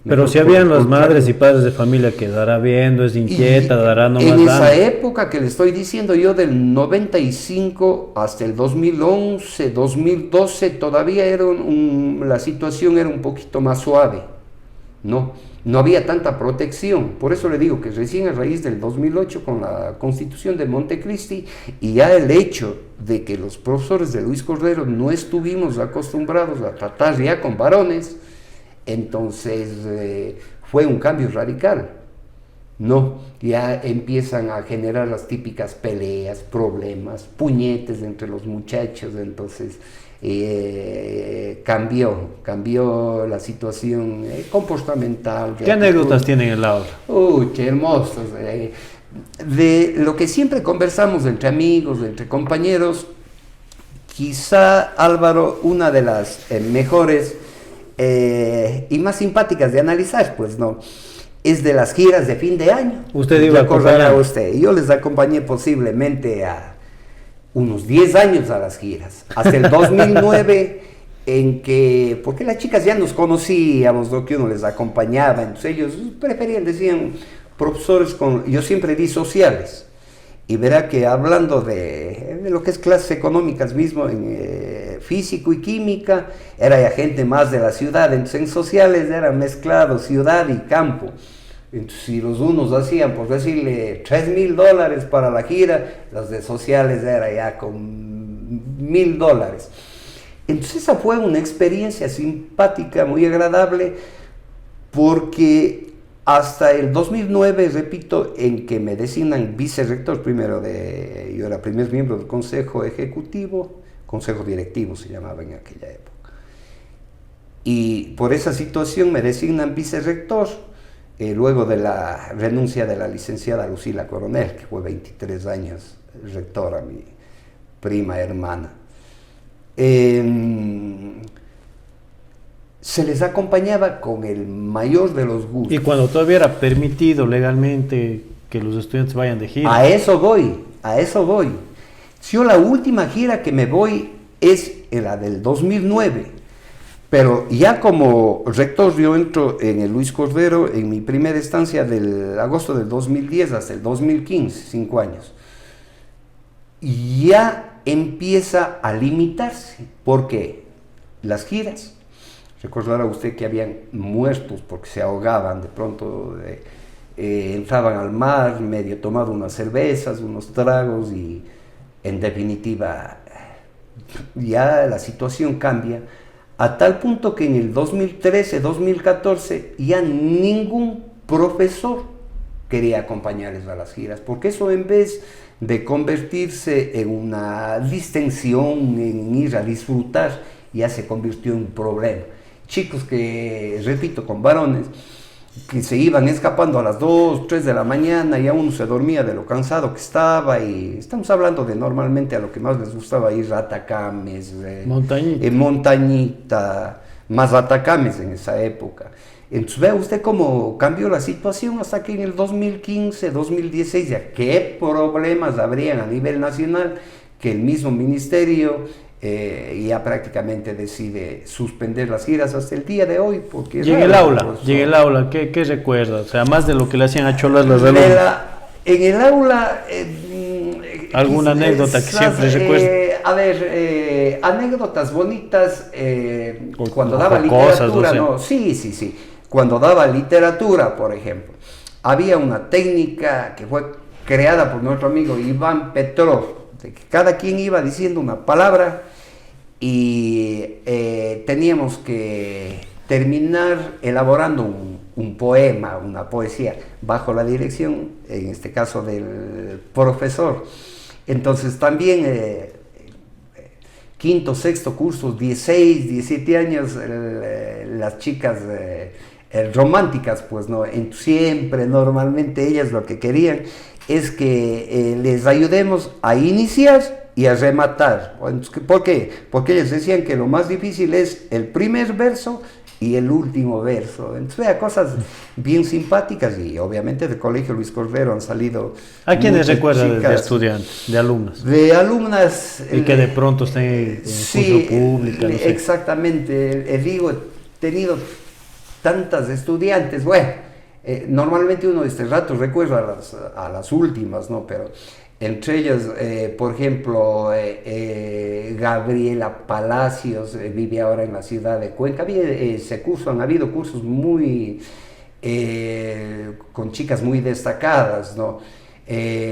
[SPEAKER 2] Pero si habían las madres y padres de familia que dará viendo, es inquieta, dará nomás.
[SPEAKER 1] En esa época que le estoy diciendo yo, del 95 hasta el 2011, 2012, todavía era la situación era un poquito más suave, no había tanta protección. Por eso le digo que recién a raíz del 2008 con la Constitución de Montecristi y ya el hecho de que los profesores de Luis Cordero no estuvimos acostumbrados a tratar ya con varones, entonces fue un cambio radical, ya empiezan a generar las típicas peleas, problemas, puñetes entre los muchachos, entonces cambió la situación comportamental.
[SPEAKER 2] ¿Qué anécdotas tienen en el aula?
[SPEAKER 1] Uy, qué hermosos, de lo que siempre conversamos entre amigos, entre compañeros, quizá Álvaro, una de las mejores y más simpáticas de analizar, pues es de las giras de fin de año.
[SPEAKER 2] Usted iba a
[SPEAKER 1] acompañar a usted. Yo les acompañé posiblemente a unos 10 años a las giras, hasta el 2009 en que, porque las chicas ya nos conocíamos, que uno les acompañaba, entonces ellos preferían, decían, profesores yo siempre di sociales, y verá que hablando de lo que es clases económicas mismo, en físico y química, era ya gente más de la ciudad, entonces en sociales era mezclado ciudad y campo. Entonces, si los unos hacían, por decirle, $3,000 para la gira, los de sociales era ya con $1,000. Entonces esa fue una experiencia simpática, muy agradable, porque hasta el 2009, repito, en que me designan vicerrector primero yo era primer miembro del Consejo Ejecutivo, Consejo Directivo se llamaba en aquella época, y por esa situación me designan vicerrector, luego de la renuncia de la licenciada Lucila Coronel, que fue 23 años rectora, mi prima hermana. Se les acompañaba con el mayor de los gustos.
[SPEAKER 2] Y cuando todavía era permitido legalmente que los estudiantes vayan de gira.
[SPEAKER 1] A eso voy. Yo la última gira que me voy es la del 2009. Pero ya como rector yo entro en el Luis Cordero en mi primera estancia del agosto del 2010 hasta el 2015, 5 años. Ya empieza a limitarse, porque las giras, recordará usted que habían muertos porque se ahogaban, de pronto entraban al mar, medio tomado unas cervezas, unos tragos y en definitiva ya la situación cambia. A tal punto que en el 2013, 2014 ya ningún profesor quería acompañarles a las giras, porque eso en vez de convertirse en una distensión, en ir a disfrutar, ya se convirtió en un problema. Chicos que, repito, con varones, que se iban escapando a las 2, 3 de la mañana, ya uno se dormía de lo cansado que estaba, y estamos hablando de normalmente a lo que más les gustaba ir a Atacames, Montañita, más Atacames en esa época. Entonces vea usted cómo cambió la situación hasta que en el 2015, 2016, ya qué problemas habrían a nivel nacional, que el mismo ministerio ya prácticamente decide suspender las giras hasta el día de hoy. Porque
[SPEAKER 2] llega el aula, ¿qué recuerda? O sea, más de lo que le hacían a cholas las alumnas.
[SPEAKER 1] En el aula...
[SPEAKER 2] ¿alguna anécdota que siempre recuerde?
[SPEAKER 1] A ver, anécdotas bonitas, cuando daba literatura, no, sí, cuando daba literatura, por ejemplo, había una técnica que fue creada por nuestro amigo Iván Petrov, de que cada quien iba diciendo una palabra y teníamos que terminar elaborando un poema, una poesía, bajo la dirección, en este caso, del profesor. Entonces también quinto, sexto curso, 16, 17 años, las chicas románticas, pues no, siempre, normalmente ellas lo que querían es que les ayudemos a iniciar y a rematar. ¿Por qué? Porque ellos decían que lo más difícil es el primer verso y el último verso. Entonces, vea, cosas bien simpáticas, y obviamente del Colegio Luis Cordero han salido...
[SPEAKER 2] ¿A quiénes recuerda de estudiantes, de alumnas?
[SPEAKER 1] De alumnas...
[SPEAKER 2] Y que de pronto estén en curso público, no sé.
[SPEAKER 1] Exactamente. Digo, he tenido tantas estudiantes, bueno, normalmente uno de este rato recuerda a las últimas, ¿no? Pero entre ellas, por ejemplo, Gabriela Palacios, vive ahora en la ciudad de Cuenca. Han habido cursos muy con chicas muy destacadas, ¿no?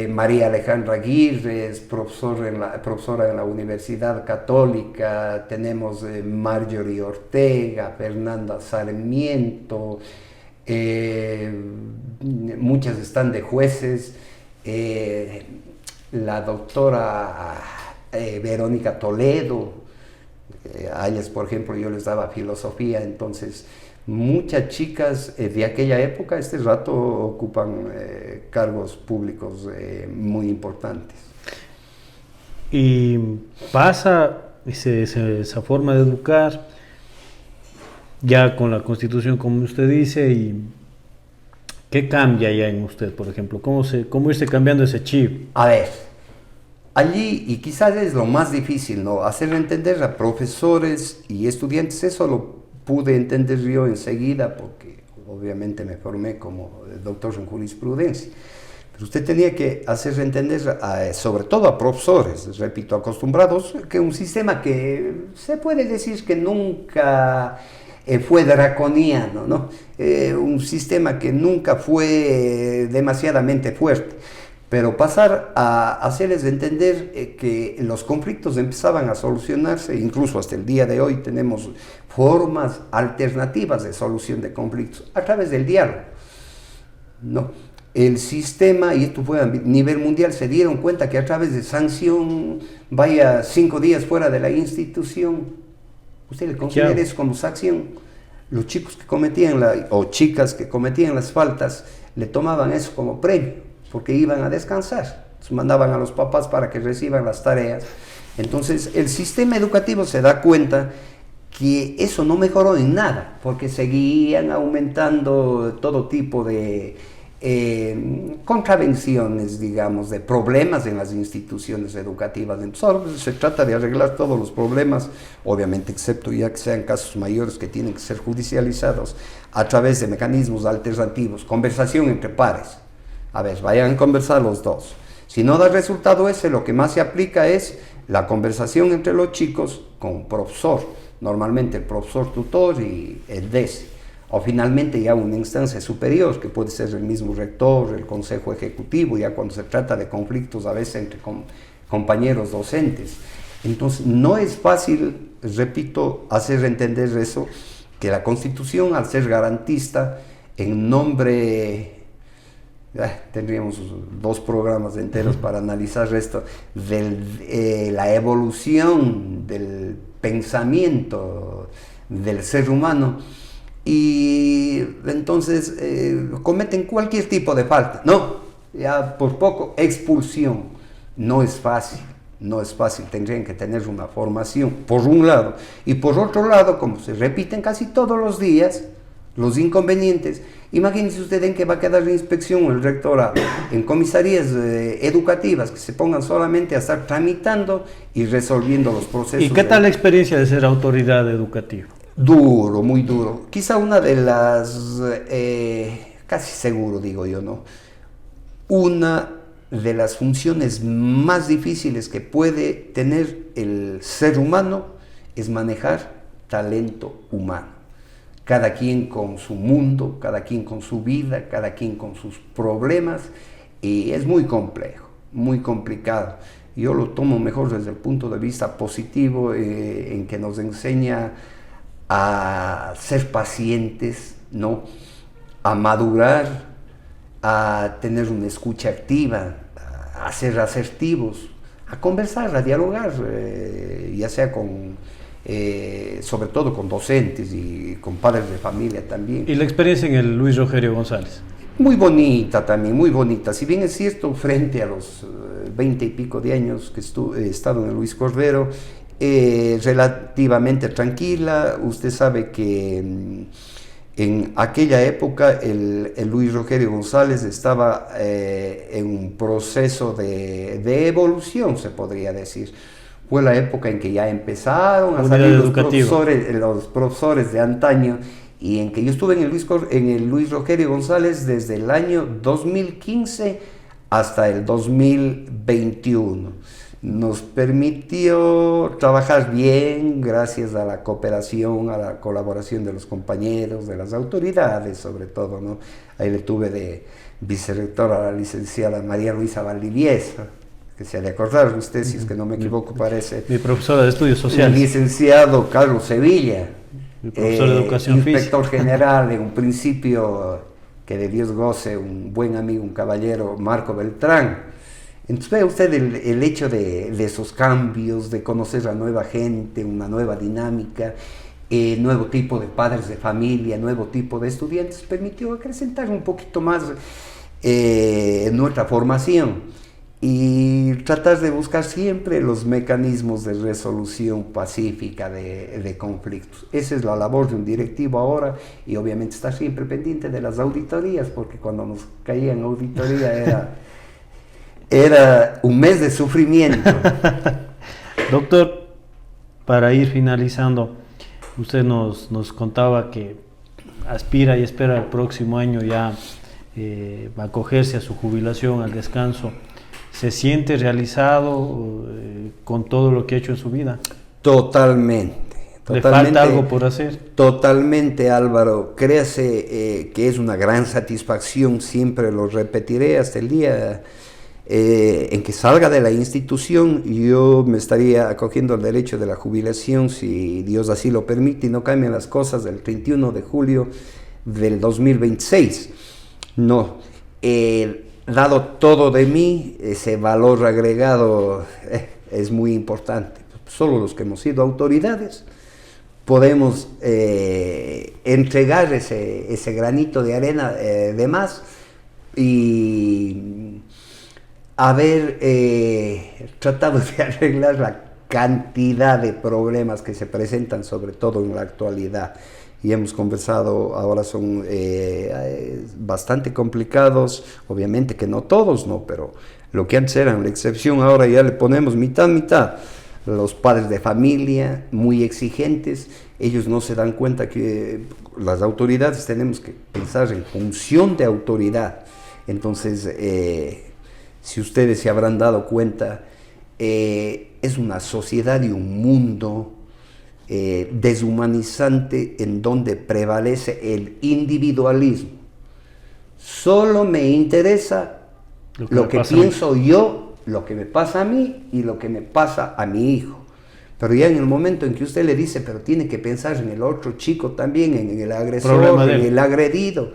[SPEAKER 1] María Alejandra Aguirre, profesora en la Universidad Católica. Tenemos Marjorie Ortega, Fernanda Sarmiento, muchas están de jueces. La doctora Verónica Toledo, a ellas, por ejemplo, yo les daba filosofía. Entonces muchas chicas de aquella época este rato ocupan cargos públicos muy importantes.
[SPEAKER 2] Y pasa esa forma de educar ya con la Constitución, como usted dice, y ¿qué cambia ya en usted, por ejemplo? ¿Cómo irse cambiando ese chip?
[SPEAKER 1] A ver, allí, y quizás es lo más difícil, ¿no? Hacer entender a profesores y estudiantes. Eso lo pude entender yo enseguida, porque obviamente me formé como doctor en jurisprudencia. Pero usted tenía que hacer entender, sobre todo a profesores, repito, acostumbrados, que un sistema que se puede decir que nunca fue draconiano, ¿no? Un sistema que nunca fue demasiadamente fuerte, pero pasar a hacerles entender que los conflictos empezaban a solucionarse. Incluso hasta el día de hoy tenemos formas alternativas de solución de conflictos a través del diálogo, ¿no? El sistema, y esto fue a nivel mundial, se dieron cuenta que a través de sanción, vaya 5 días fuera de la institución, usted le considera eso como sanción. Los chicos que cometían o chicas que cometían las faltas le tomaban eso como premio, porque iban a descansar. Entonces mandaban a los papás para que reciban las tareas. Entonces el sistema educativo se da cuenta que eso no mejoró en nada, porque seguían aumentando todo tipo de contravenciones, digamos, de problemas en las instituciones educativas. Entonces ahora se trata de arreglar todos los problemas, obviamente excepto ya que sean casos mayores que tienen que ser judicializados, a través de mecanismos alternativos, conversación entre pares. A ver, vayan a conversar los dos. Si no da resultado ese, lo que más se aplica es la conversación entre los chicos con un profesor, normalmente el profesor tutor y el DES. O finalmente ya una instancia superior, que puede ser el mismo rector, el consejo ejecutivo, ya cuando se trata de conflictos a veces entre compañeros docentes. Entonces no es fácil, repito, hacer entender eso, que la Constitución, al ser garantista, en nombre, tendríamos 2 programas enteros para analizar esto, de la evolución del pensamiento del ser humano, y entonces cometen cualquier tipo de falta. No, ya por poco expulsión. No es fácil, no es fácil, tendrían que tener una formación, por un lado. Y por otro lado, como se repiten casi todos los días los inconvenientes, imagínense usted en que va a quedar la inspección o el rectorado, en comisarías educativas que se pongan solamente a estar tramitando y resolviendo los procesos.
[SPEAKER 2] ¿Y qué tal la experiencia de ser autoridad educativa?
[SPEAKER 1] Duro, muy duro. Quizá una de las, casi seguro digo yo, ¿no? Una de las funciones más difíciles que puede tener el ser humano es manejar talento humano. Cada quien con su mundo, cada quien con su vida, cada quien con sus problemas, y es muy complejo, muy complicado. Yo lo tomo mejor desde el punto de vista positivo, en que nos enseña a ser pacientes, ¿no? A madurar, a tener una escucha activa, a ser asertivos, a conversar, a dialogar, ya sea sobre todo con docentes y con padres de familia también.
[SPEAKER 2] ¿Y la experiencia en el Luis Rogerio González?
[SPEAKER 1] Muy bonita también, muy bonita. Si bien es cierto, frente a los 20 y pico de años que he estado en el Luis Cordero, relativamente tranquila. Usted sabe que en aquella época el Luis Rogerio González estaba en un proceso de evolución, se podría decir. Fue la época en que ya empezaron a salir los profesores de antaño, y en que yo estuve en el Luis Rogerio González desde el año 2015 hasta el 2021. Nos permitió trabajar bien gracias a la cooperación, a la colaboración de los compañeros, de las autoridades sobre todo, ¿no? Ahí le tuve de vicerrectora a la licenciada María Luisa Valdivieso, que se ha de acordar usted, si es que no me equivoco, parece.
[SPEAKER 2] Mi profesora de estudios sociales.
[SPEAKER 1] El licenciado Carlos Sevilla,
[SPEAKER 2] mi profesor de educación
[SPEAKER 1] inspector
[SPEAKER 2] física.
[SPEAKER 1] general en un principio, que de Dios goce, un buen amigo, un caballero, Marco Beltrán. Entonces ve usted el hecho de esos cambios, de conocer a nueva gente, una nueva dinámica, nuevo tipo de padres de familia, nuevo tipo de estudiantes, permitió acrecentar un poquito más nuestra formación y tratar de buscar siempre los mecanismos de resolución pacífica de conflictos. Esa es la labor de un directivo ahora, y obviamente estar siempre pendiente de las auditorías, porque cuando nos caían auditoría era un mes de sufrimiento.
[SPEAKER 2] Doctor, para ir finalizando, usted nos contaba que aspira y espera el próximo año ya acogerse a su jubilación, al descanso. ¿Se siente realizado con todo lo que ha hecho en su vida?
[SPEAKER 1] Totalmente.
[SPEAKER 2] ¿Le falta algo por hacer?
[SPEAKER 1] Totalmente, Álvaro. Créase que es una gran satisfacción, siempre lo repetiré hasta el día en que salga de la institución. Yo me estaría acogiendo al derecho de la jubilación, si Dios así lo permite y no cambian las cosas, del 31 de julio del 2026. No, dado todo de mí, ese valor agregado es muy importante. Solo los que hemos sido autoridades podemos entregar ese granito de arena de más, y haber tratado de arreglar la cantidad de problemas que se presentan, sobre todo en la actualidad. Y hemos conversado, ahora son bastante complicados, obviamente que no todos, no, pero lo que antes eran la excepción, ahora ya le ponemos mitad. Los padres de familia, muy exigentes, ellos no se dan cuenta que las autoridades tenemos que pensar en función de autoridad. Entonces, si ustedes se habrán dado cuenta, es una sociedad y un mundo deshumanizante, en donde prevalece el individualismo. Solo me interesa lo que pienso yo, lo que me pasa a mí y lo que me pasa a mi hijo. Pero ya en el momento en que usted le dice, pero tiene que pensar en el otro chico también, en el agresor, en el agredido,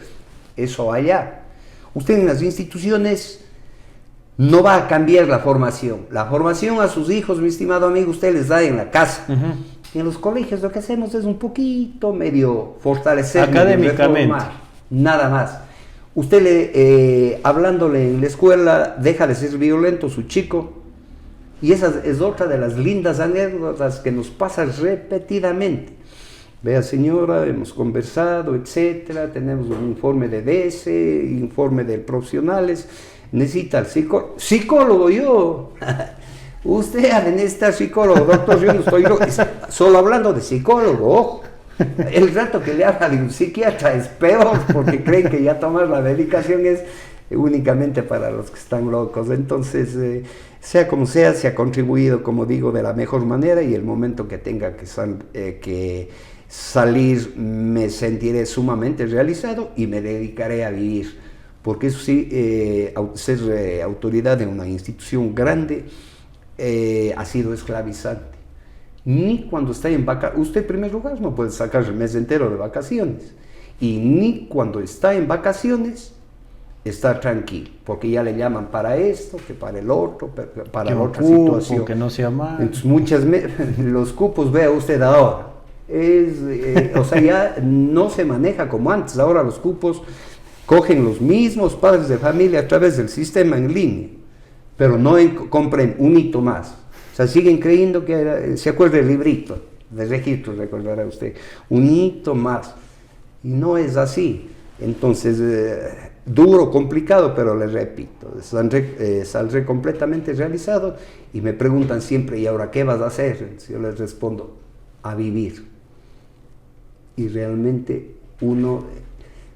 [SPEAKER 1] eso allá. Usted en las instituciones no va a cambiar la formación. La formación a sus hijos, mi estimado amigo, usted les da en la casa. En los colegios lo que hacemos es un poquito medio fortalecer,
[SPEAKER 2] académicamente,
[SPEAKER 1] reformar, nada más. Usted hablándole en la escuela deja de ser violento su chico, y esa es otra de las lindas anécdotas que nos pasa repetidamente. Vea señora, hemos conversado, etcétera, tenemos un informe de DS, informe de profesionales, necesita el psicólogo yo. Usted ha de necesitar psicólogo, doctor, yo no estoy solo hablando de psicólogo, ojo. El rato que le habla de un psiquiatra es peor, porque creen que ya tomar la medicación es únicamente para los que están locos. Entonces, sea como sea, se ha contribuido, como digo, de la mejor manera, y el momento que tenga que salir me sentiré sumamente realizado y me dedicaré a vivir, porque eso sí, ser autoridad de una institución grande ha sido esclavizante. Ni cuando está en vacaciones, usted en primer lugar no puede sacar el mes entero de vacaciones, y ni cuando está en vacaciones estar tranquilo, porque ya le llaman para esto, que para el otro, para la otra situación.
[SPEAKER 2] Que no sea mal.
[SPEAKER 1] Entonces los cupos, vea usted ahora, o sea, ya no se maneja como antes. Ahora los cupos cogen los mismos padres de familia a través del sistema en línea, pero no compren un hito más. O sea, siguen creyendo que se acuerda el librito de registro, recordará usted, un hito más, y no es así. Entonces, duro, complicado, pero les repito, saldré completamente realizado. Y me preguntan siempre, ¿y ahora qué vas a hacer? Yo les respondo, a vivir. Y realmente uno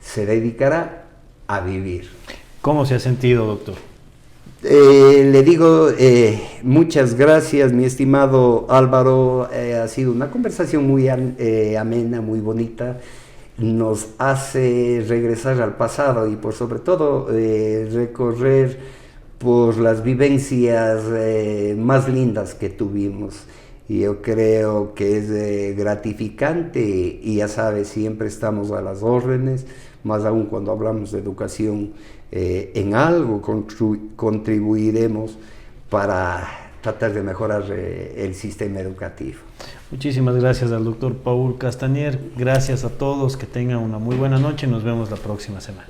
[SPEAKER 1] se dedicará a vivir.
[SPEAKER 2] ¿Cómo se ha sentido, doctor?
[SPEAKER 1] Le digo muchas gracias, mi estimado Álvaro. Ha sido una conversación muy amena, muy bonita. Nos hace regresar al pasado y por sobre todo recorrer por las vivencias más lindas que tuvimos. Y yo creo que es gratificante, y ya sabes, siempre estamos a las órdenes, más aún cuando hablamos de educación. En algo contribuiremos para tratar de mejorar el sistema educativo.
[SPEAKER 2] Muchísimas gracias al doctor Paul Castanier, gracias a todos, que tengan una muy buena noche, nos vemos la próxima semana.